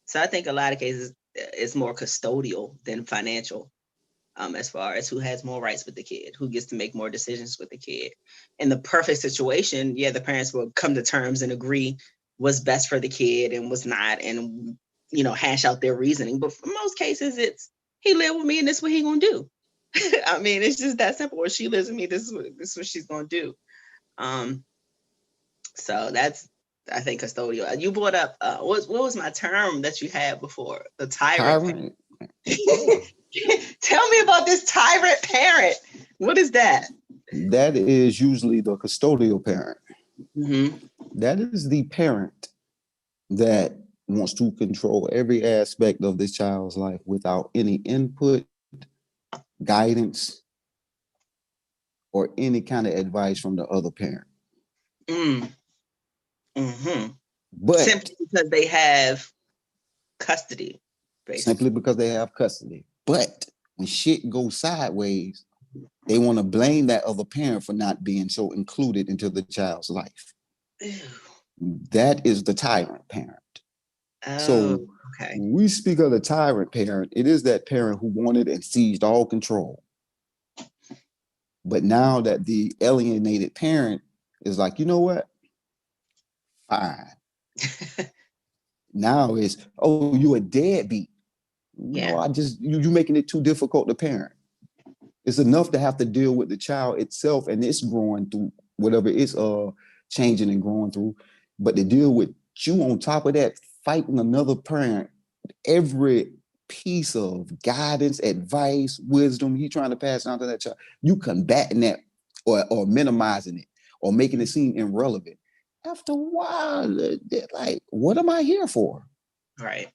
So I think a lot of cases it's more custodial than financial, as far as who has more rights with the kid, who gets to make more decisions with the kid. In the perfect situation, the parents will come to terms and agree what's best for the kid and what's not, and hash out their reasoning. But for most cases, it's he live with me and this is what he gonna do. I mean, it's just that simple. Or she lives with me, this is what she's gonna do. So that's, I think, custodial. You brought up what was my term that you had before? The tyrant. Tell me about this tyrant parent. What is that? That is usually the custodial parent. Mm-hmm. That is the parent that wants to control every aspect of this child's life without any input, guidance, or any kind of advice from the other parent. Mm-hmm. But simply because they have custody, basically. simply because they have custody. But when shit goes sideways, they want to blame that other parent for not being so included into the child's life. Ew. That is the tyrant parent. Oh, So okay. when we speak of the tyrant parent, it is that parent who wanted and seized all control. But now that the alienated parent is like, you know what? Fine. Now it's, oh, you a deadbeat. No, Yeah. you making it too difficult to parent. It's enough to have to deal with the child itself and it's growing through whatever it's changing and growing through. But to deal with you on top of that, fighting another parent, every piece of guidance, advice, wisdom he trying to pass on to that child, you combating that or minimizing it or making it seem irrelevant. After a while, they're like, what am I here for? Right.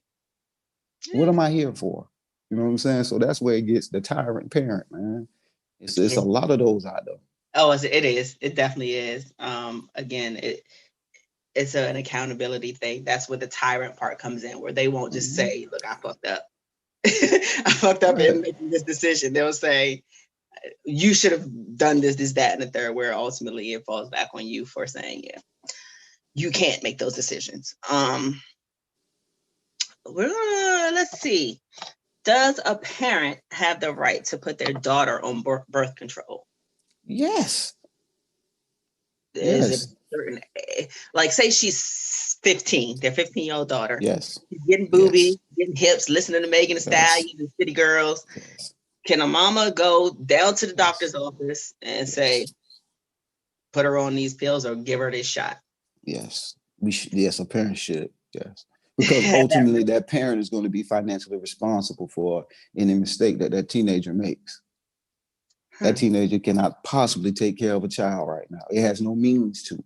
What Yeah. am I here for? You know what I'm saying? So that's where it gets the tyrant parent, man. It's a It, lot of those out there. oh, it is. It definitely is. Again, it's an accountability thing. That's where the tyrant part comes in, where they won't just Mhm. say, "Look, I fucked up. I fucked up in Right. making this decision." They'll say, "You should have done this, this, that, and the third." Where ultimately it falls back on you for saying, "Yeah, you can't make those decisions." Let's see. Does a parent have the right to put their daughter on birth control? Yes. Is it Yes. certain, like, say she's 15, their 15-year-old daughter, Yes. she's getting Yes. booby, getting hips, listening to Megan Thee Yes. Stallion and City Girls. Yes. Can a mama go down to the Yes. doctor's office and say, Yes. put her on these pills or give her this shot? Yes. We should. Yes, a parent should. Yes. Because ultimately that parent is going to be financially responsible for any mistake that that teenager makes. That Hmm. teenager cannot possibly take care of a child right now. It has no means to.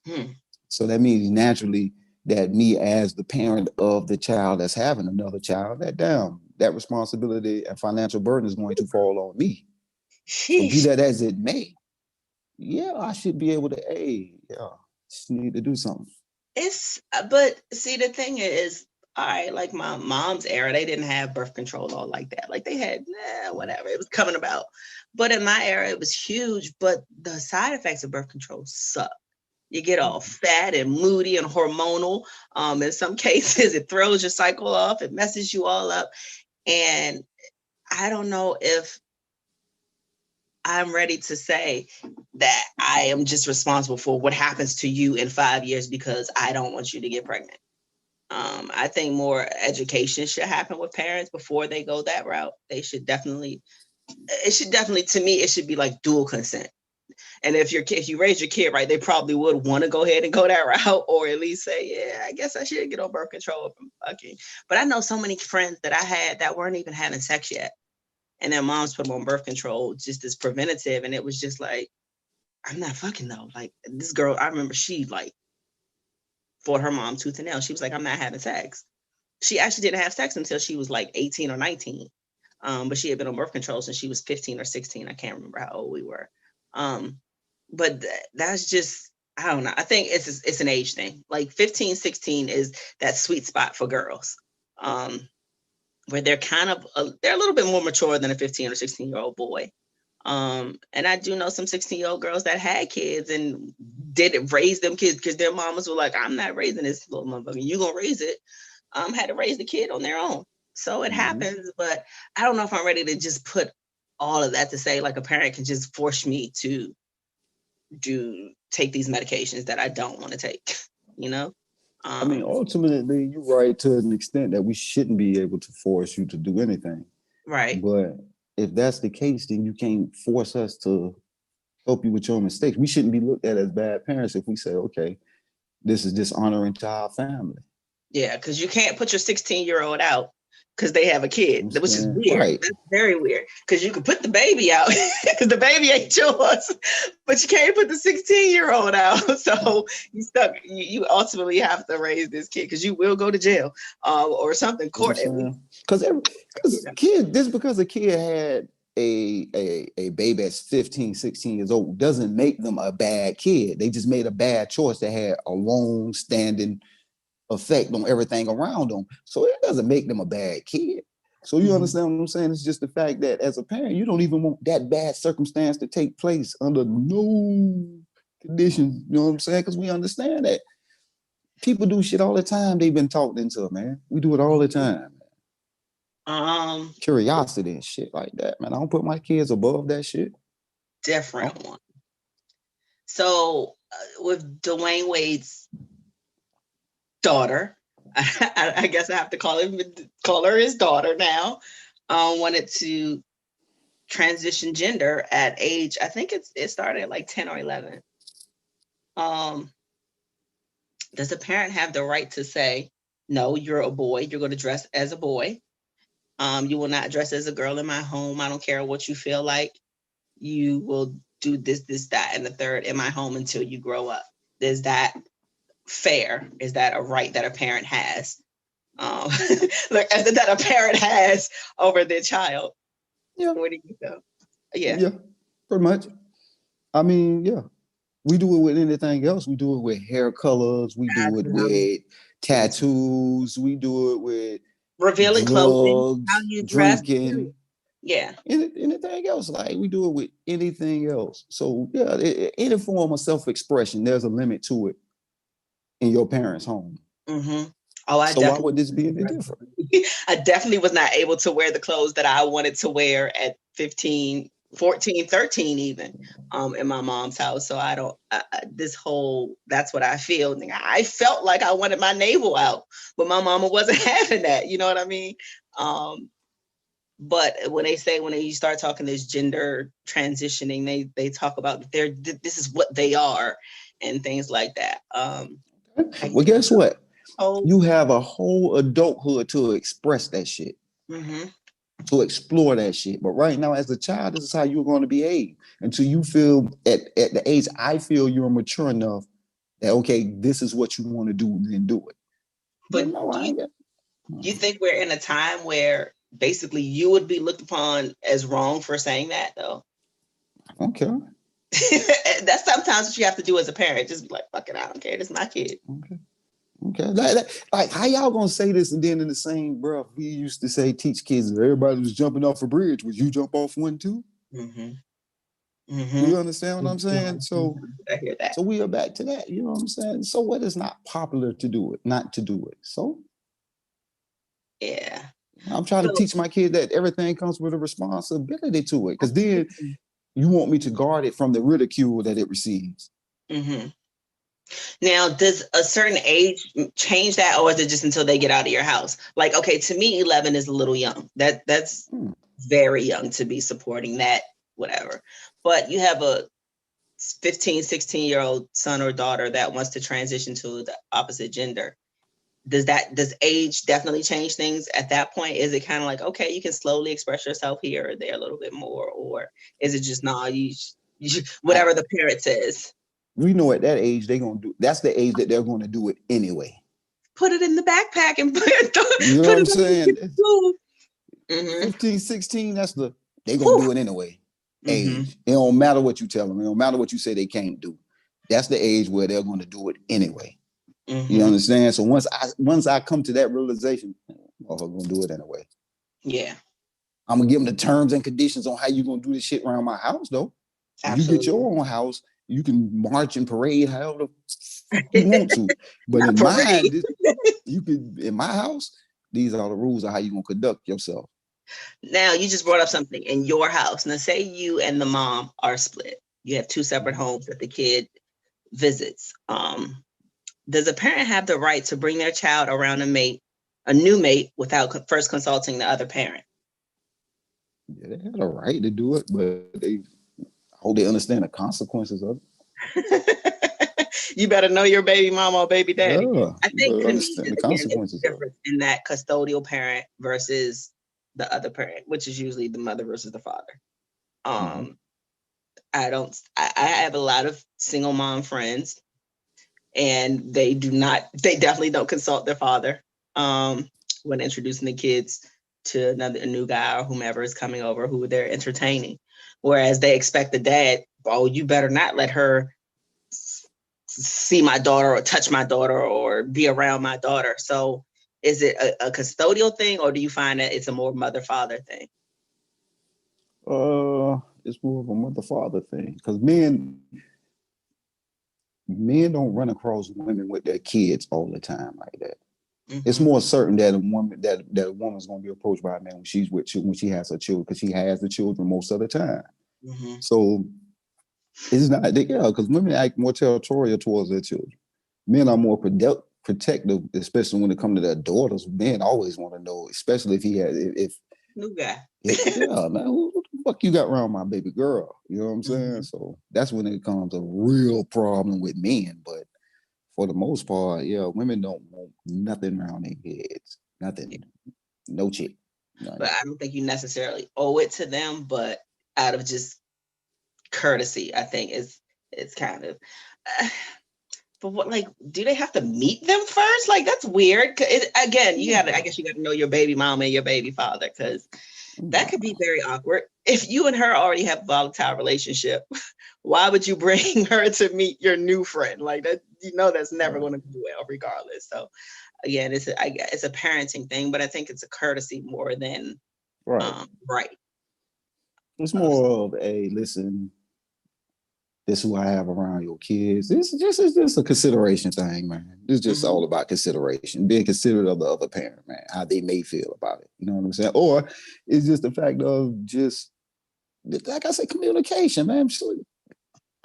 Hmm. So that means naturally that me as the parent of the child that's having another child, that responsibility and financial burden is going to fall on me. So be Sheesh. that as it may, yeah, I should be able to, hey, yeah, just need to do something. But see, the thing is, all right, like my mom's era, they didn't have birth control all like that. Like they had, whatever, it was coming about. But in my era, it was huge. But the side effects of birth control suck. You get all fat and moody and hormonal. In some cases, it throws your cycle off. It messes you all up. And I don't know if I'm ready to say that I am just responsible for what happens to you in 5 years because I don't want you to get pregnant. I think more education should happen with parents before they go that route. It should definitely, to me, it should be like dual consent. And if you raise your kid right, they probably would want to go ahead and go that route, or at least say, yeah, I guess I should get on birth control from fucking. But I know so many friends that I had that weren't even having sex yet, and their moms put them on birth control just as preventative, and it was just like, I'm not fucking though. Like this girl, I remember she like fought her mom tooth and nail. She was like, I'm not having sex. She actually didn't have sex until she was like 18 or 19. But she had been on birth control since she was 15 or 16. I can't remember how old we were. Um, but that's just, I don't know. I think it's an age thing. Like 15, 16 is that sweet spot for girls. Where they're kind of they're a little bit more mature than a 15 or 16-year-old boy. And I do know some 16-year-old girls that had kids and didn't raise them kids because their mamas were like, I'm not raising this little motherfucker. You gonna raise it. Had to raise the kid on their own. So it Mm-hmm. happens, but I don't know if I'm ready to just put all of that to say like a parent can just force me to take these medications that I don't want to take, you know? I mean, Um, ultimately, you're right to an extent that we shouldn't be able to force you to do anything. right. But if that's the case, then you can't force us to help you with your mistakes. We shouldn't be looked at as bad parents if we say, okay, this is dishonoring to our family. Yeah, because you can't put your 16-year-old out because they have a kid, I'm which is saying, weird. right. That's very weird. Because you can put the baby out because the baby ain't yours, but you can't put the 16-year-old out. So you stuck. You ultimately have to raise this kid because you will go to jail or something, You know court what at I'm least. saying? Because kid, just because a kid had a baby that's 15, 16 years old doesn't make them a bad kid. They just made a bad choice that had a long-standing effect on everything around them. So it doesn't make them a bad kid. So you understand what I'm saying? It's just the fact that as a parent, you don't even want that bad circumstance to take place under no conditions. You know what I'm saying? Because we understand that people do shit all the time. They've been talked into, man. We do it all the time. Curiosity and shit like that, man. I don't put my kids above that shit. Different one. So with Dwayne Wade's daughter, I guess I have to call her his daughter now. Wanted to transition gender at age, I think it started at like 10 or 11. Does the parent have the right to say, no, you're a boy, you're going to dress as a boy? You will not dress as a girl in my home. I don't care what you feel like. You will do this, that, and the third in my home until you grow up. Is that fair? Is that a right that a parent has? That a parent has over their child? Yeah. Where do you go? Yeah. Yeah, pretty much. I mean, yeah. We do it with anything else. We do it with hair colors. We do it with tattoos. We do it with revealing clothing, how you dress, drinking. Yeah. Anything else. Like we do it with anything else. So yeah, any form of self-expression, there's a limit to it in your parents' home. Mm-hmm. So why would this be any different? I definitely was not able to wear the clothes that I wanted to wear at 15, 14, 13 even in my mom's house. So I don't, that's what I feel. I felt like I wanted my navel out, but my mama wasn't having that. You know what I mean? But when you start talking this gender transitioning, they talk about this is what they are and things like that. Well, guess what? You have a whole adulthood to express that shit, to explore that shit. But right now, as a child, this is how you're going to behave until you feel at the age I feel you're mature enough that, okay, this is what you want to do, then do it. But no, do you think we're in a time where basically you would be looked upon as wrong for saying that, though? Okay. That's sometimes what you have to do as a parent. Just be like, fuck it, I don't care. This is my kid. Okay. Like how y'all gonna say this and then in the same breath we used to say teach kids that everybody was jumping off a bridge. Would you jump off one too? You understand what I'm saying? So I hear that. So we are back to that. You know what I'm saying? So what is not popular to do it, not to do it. So yeah. I'm trying to teach my kid that everything comes with a responsibility to it. Because then you want me to guard it from the ridicule that it receives. Now, does a certain age change that, or is it just until they get out of your house? Like, okay, to me, 11 is a little young. That's very young to be supporting that, whatever. But you have a 15, 16-year-old son or daughter that wants to transition to the opposite gender. Does age definitely change things at that point? Is it kind of like, okay, you can slowly express yourself here or there a little bit more, or is it just whatever the parent says? We know at that age that's the age that they're going to do it anyway. Put it in the backpack and put you know what I'm saying? 15, 16, they're going to do it anyway. Age. It don't matter what you tell them. It don't matter what you say they can't do. That's the age where they're going to do it anyway. You understand? So once I come to that realization, I'm going to do it anyway. Yeah. I'm going to give them the terms and conditions on how you're going to do this shit around my house, though. Absolutely. You get your own house, you can march and parade however you want to. But in my house, these are the rules of how you're going to conduct yourself. Now, you just brought up something in your house. Now, say you and the mom are split. You have two separate homes that the kid visits. Does a parent have the right to bring their child around a new mate, without first consulting the other parent? Yeah, they have a right to do it, but I hope they understand the consequences of it. You better know your baby mama or baby daddy. Yeah, I think to me, the consequences there's a difference in that custodial parent versus the other parent, which is usually the mother versus the father. I have a lot of single mom friends, and they definitely don't consult their father when introducing the kids to a new guy or whomever is coming over who they're entertaining. Whereas they expect the dad, oh, you better not let her see my daughter or touch my daughter or be around my daughter. So is it a custodial thing, or do you find that it's a more mother-father thing? It's more of a mother-father thing, because men don't run across women with their kids all the time like that. It's more certain that a woman's gonna be approached by a man when she's with you, when she has her children, because she has the children most of the time. So it's not, because women act more territorial towards their children. Men are more protective, especially when it comes to their daughters. Men always want to know, especially if new guy. Man, who the fuck you got around my baby girl? You know what I'm saying? So that's when it becomes a real problem with men. But for the most part, women don't want nothing around their heads. Nothing. No chick. Nothing. But I don't think you necessarily owe it to them, but out of just courtesy, I think it's kind of. But what, like, do they have to meet them first? Like, that's weird. Again, I guess you got to know your baby mama and your baby father, because that could be very awkward. If you and her already have a volatile relationship, why would you bring her to meet your new friend? Like that, that's never going to go well, regardless. So, again, it's a parenting thing, but I think it's a courtesy more than right. It's more of a listen. This is who I have around your kids. It's just a consideration thing, man. It's just all about consideration, being considerate of the other parent, man, how they may feel about it. You know what I'm saying? Or it's just the fact of just, like I said, communication, man.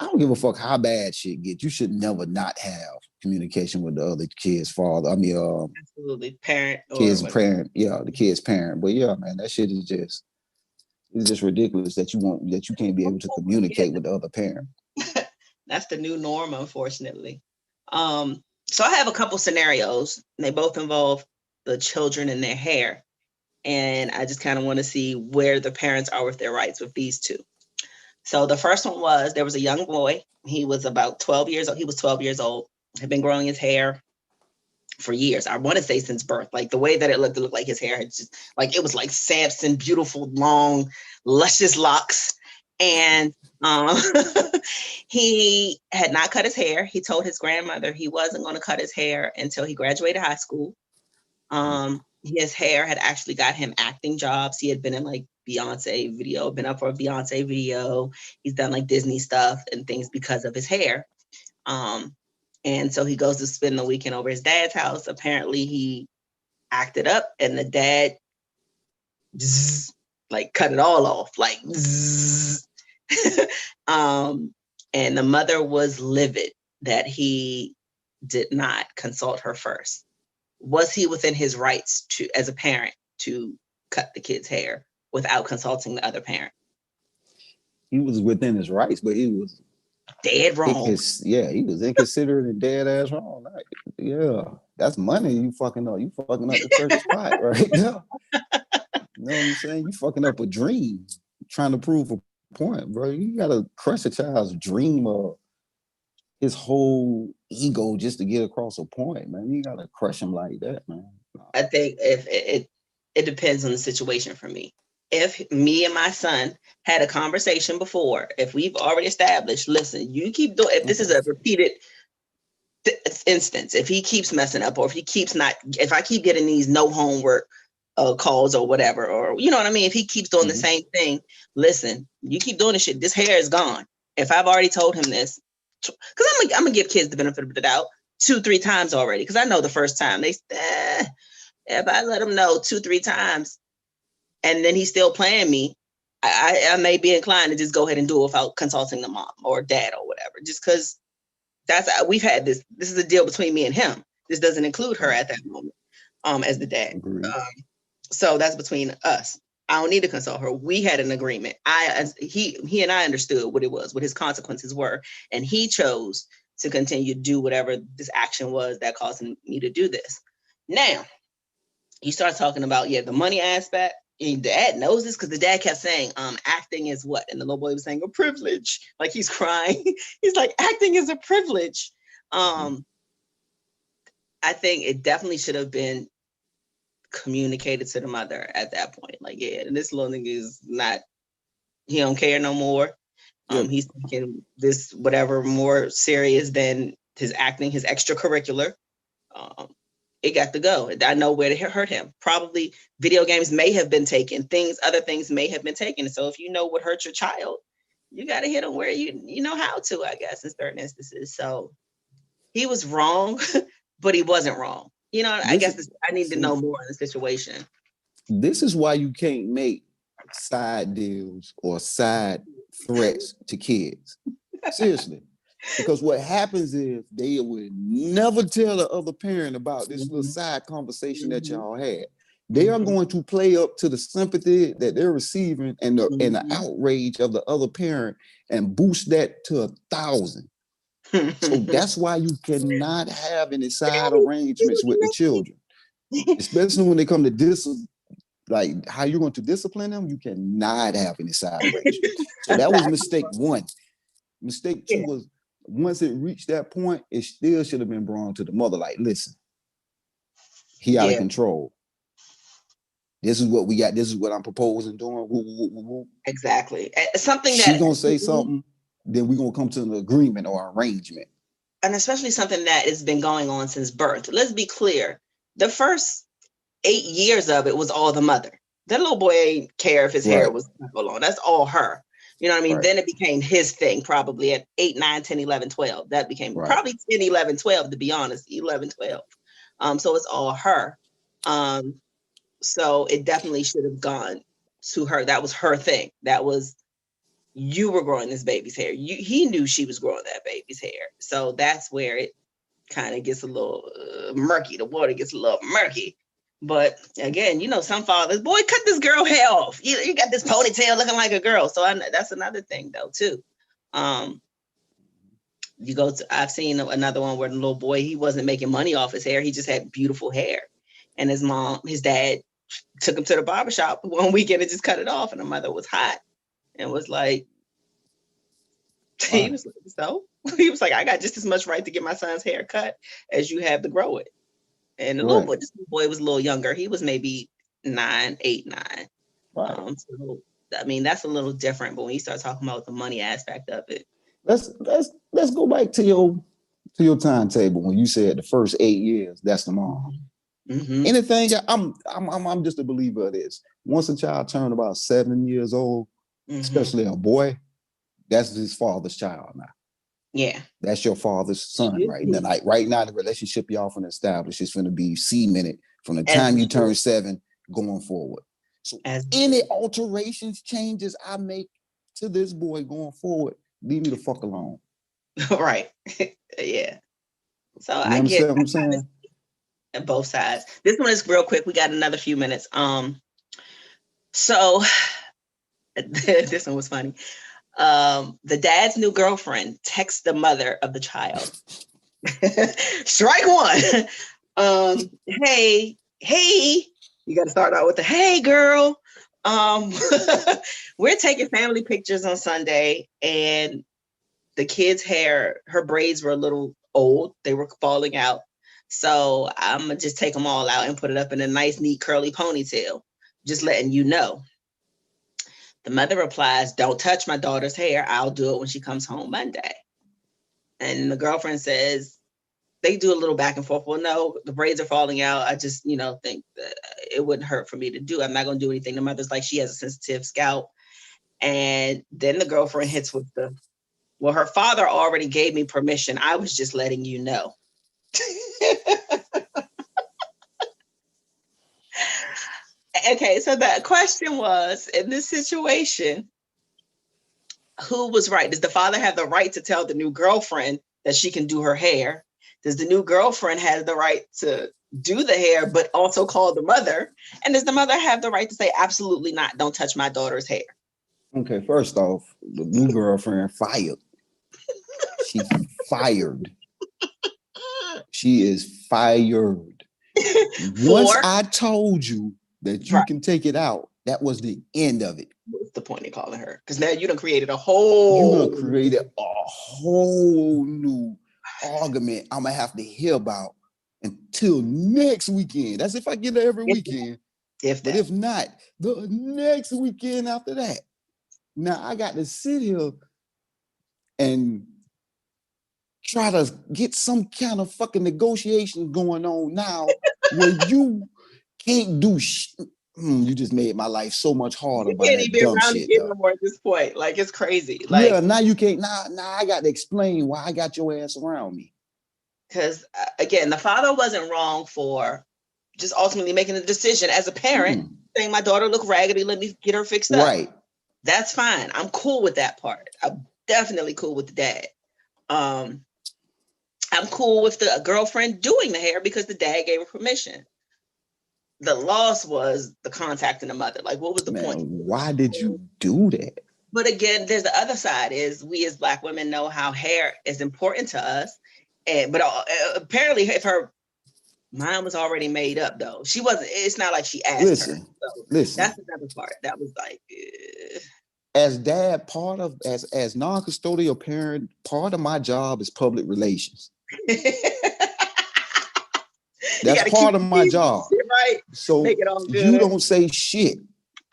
I don't give a fuck how bad shit gets. You should never not have communication with the other kid's father. I mean, absolutely, parent. Kid's parent, the kid's parent. But man, that shit is just ridiculous that you can't be able to communicate with the other parent. That's the new norm, unfortunately. So I have a couple scenarios. They both involve the children and their hair. And I just kind of want to see where the parents are with their rights with these two. So the first one was, there was a young boy. He was about 12 years old. He was 12 years old, had been growing his hair for years. I want to say since birth. Like the way that it looked like his hair had just, like, it was like Samson, beautiful, long, luscious locks. And he had not cut his hair. He told his grandmother he wasn't going to cut his hair until he graduated high school. His hair had actually got him acting jobs. He had been in like Beyonce video, been up for a Beyonce video. He's done like Disney stuff and things because of his hair. And so he goes to spend the weekend over his dad's house. Apparently he acted up and the dad like cut it all off, like and the mother was livid that he did not consult her first. Was he within his rights to, as a parent, to cut the kid's hair without consulting the other parent? He was within his rights, but he was dead wrong. He was inconsiderate and dead ass wrong. Like, that's money you fucking up. You fucking up the church's pot, right? Yeah. You know what I'm saying? You fucking up a dream, trying to prove a point, bro. You gotta crush a child's dream of his whole ego just to get across a point, man. You gotta crush him like that, man. I think if it depends on the situation for me. If me and my son had a conversation before, if we've already established, listen, you keep doing, if this is a repeated instance, if he keeps messing up, or if I keep getting these no homework calls or whatever, or you know what I mean, if he keeps doing the same thing, listen, you keep doing this shit, this hair is gone. If I've already told him this, because I'm gonna give kids the benefit of the doubt 2-3 times already, because I know the first time they if I let him know 2-3 times and then he's still playing me, I may be inclined to just go ahead and do it without consulting the mom or dad or whatever, just because we've had this is a deal between me and him. This doesn't include her at that moment as the dad. So that's between us. I don't need to consult her. We had an agreement. He and I understood what it was, what his consequences were, and he chose to continue to do whatever this action was that caused me to do this. Now, you start talking about the money aspect. And dad knows this because the dad kept saying, acting is what? And the little boy was saying a privilege. Like he's crying. He's like, acting is a privilege. I think it definitely should have been communicated to the mother at that point. Like, yeah, this little nigga is not, he don't care no more. Yep. He's taking this whatever more serious than his acting, his extracurricular. It got to go. I know where to hurt him. Probably video games may have been taken. Other things may have been taken. So if you know what hurt your child, you got to hit him where you know how to, I guess, in certain instances. So he was wrong, but he wasn't wrong. I guess I need to know more in the situation. This is why you can't make side deals or side threats to kids. Seriously. Because what happens is they would never tell the other parent about this little side conversation that y'all had. They are going to play up to the sympathy that they're receiving and the outrage of the other parent and boost that to 1,000. So that's why you cannot have any side arrangements with the children, especially when they come to like how you're going to discipline them. You cannot have any side arrangements. So that was mistake one. Mistake two was, once it reached that point, it still should have been brought to the mother. Like, listen, he out of control. This is what we got. This is what I'm proposing doing. Woo. Exactly. Something she's gonna say something, then we're gonna come to an agreement or arrangement. And especially something that has been going on since birth. Let's be clear. The first 8 years of it was all the mother. That little boy ain't care if his hair was long. That's all her. You know what I mean? Then it became his thing probably at 8, 9, 10, 11, 12. That became probably 10, 11, 12, to be honest. 11, 12. So it's all her. So it definitely should have gone to her. That was her thing. That was, you were growing this baby's hair. He knew she was growing that baby's hair. So that's where it kind of gets a little murky. The water gets a little murky. But again, some fathers, boy, cut this girl hair off. You got this ponytail looking like a girl. So that's another thing though too. I've seen another one where the little boy, he wasn't making money off his hair. He just had beautiful hair. And his dad took him to the barbershop one weekend and just cut it off. And the mother was hot and was like, he was like, so? He was like, I got just as much right to get my son's hair cut as you have to grow it. And the little boy was a little younger. He was maybe 9, 8, 9. So, I mean, that's a little different. But when you start talking about the money aspect of it, let's go back to your timetable when you said the first 8 years. That's the mom. Anything. I'm just a believer of this. Once a child turned about 7 years old, especially a boy, that's his father's child now. Yeah, that's your father's son right now. Like right now, the relationship y'all finna establish is finna be cemented from the time you turn 7 going forward. So any alterations, changes I make to this boy going forward, leave me the fuck alone. Right. Yeah. So you understand what I'm saying? Both sides. This one is real quick. We got another few minutes. So this one was funny. The dad's new girlfriend texts the mother of the child. Strike one. Hey, you got to start out with the hey girl. We're taking family pictures on Sunday, and the kid's hair, her braids were a little old. They were falling out. So I'm gonna just take them all out and put it up in a nice, neat, curly ponytail. Just letting you know. The mother replies, don't touch my daughter's hair. I'll do it when she comes home Monday. And the girlfriend says, they do a little back and forth. Well, no, the braids are falling out. I just, think that it wouldn't hurt for me to do. I'm not going to do anything. The mother's like, she has a sensitive scalp. And then the girlfriend hits with well, her father already gave me permission. I was just letting you know. Okay, so the question was, in this situation, who was right? Does the father have the right to tell the new girlfriend that she can do her hair? Does the new girlfriend have the right to do the hair, but also call the mother? And does the mother have the right to say, absolutely not, don't touch my daughter's hair? Okay, first off, the new girlfriend fired. She's fired. She is fired. Once I told you that you can take it out, that was the end of it. What's the point of calling her? Because now you done created a whole new argument I'm gonna have to hear about until next weekend. That's if I get there every weekend. But if not, the next weekend after that. Now I got to sit here and try to get some kind of fucking negotiations going on now where you can't do shit. You just made my life so much harder by that dumb shit. No more at this point. Like, it's crazy. Like, yeah, now you can't. Now I got to explain why I got your ass around me. Because again, the father wasn't wrong for just ultimately making a decision as a parent, saying my daughter look raggedy, let me get her fixed up. Right. That's fine. I'm cool with that part. I'm definitely cool with the dad. I'm cool with the girlfriend doing the hair because the dad gave her permission. The loss was the contacting the mother. Like, what was the point? Why did you do that? But again, there's the other side is we as Black women know how hair is important to us. But apparently if her mind was already made up though. She wasn't, it's not like she asked her. So listen. That's another part. That was like... As dad, as non-custodial parent, part of my job is public relations. That's part of my job. Right? So you don't say shit.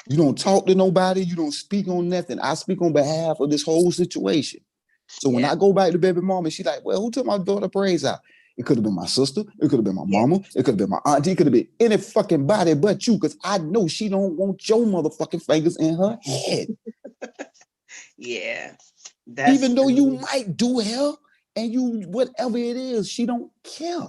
You don't talk to nobody. You don't speak on nothing. I speak on behalf of this whole situation. So when I go back to baby mama, she's like, well, who took my daughter praise out? It could have been my sister. It could have been my mama. It could have been my auntie. It could have been any fucking body but you, because I know she don't want your motherfucking fingers in her head. Yeah. Even though you might do hell and you, whatever it is, she don't care.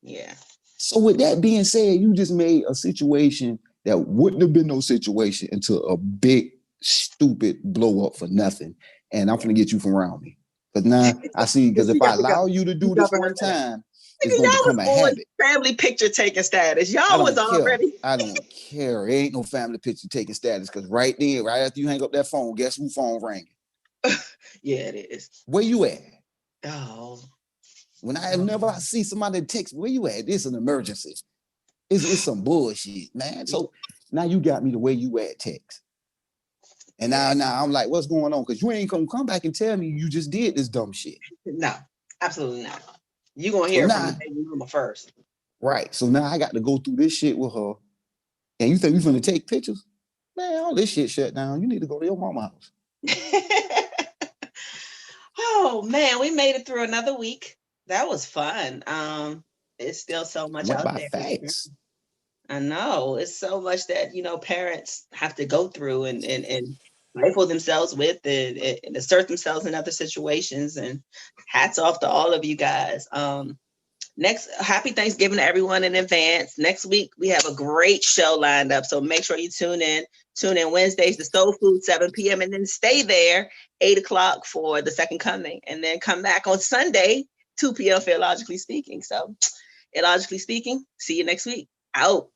Yeah. So with that being said, you just made a situation that wouldn't have been no situation into a big, stupid blow up for nothing. And I'm finna get you from around me. Because now I see, because if I allow you to do this one time, it's going to become a habit. Family picture taking status. Y'all was already. I don't care. There ain't no family picture taking status, because right there, right after you hang up that phone, guess who phone ringing? Yeah, it is. Where you at? Oh. Whenever I see somebody text, where you at? It's an emergency. It's some bullshit, man. So now you got me the way you at text. And now I'm like, what's going on? Because you ain't gonna come back and tell me you just did this dumb shit. No, absolutely not. You gonna hear from the baby mama first. Right. So now I got to go through this shit with her. And you think we finna take pictures? Man, all this shit shut down. You need to go to your mama's house. Oh man, we made it through another week. That was fun. It's still so much out there. Facts. I know it's so much that parents have to go through and rifle themselves with and assert themselves in other situations. And hats off to all of you guys. Next, happy Thanksgiving to everyone in advance. Next week we have a great show lined up, so make sure you tune in. Tune in Wednesdays to Soul Food 7 p.m. and then stay there 8 o'clock for the second coming, and then come back on Sunday 2 p.m. for Illogically Speaking. So, Illogically Speaking, see you next week. Out.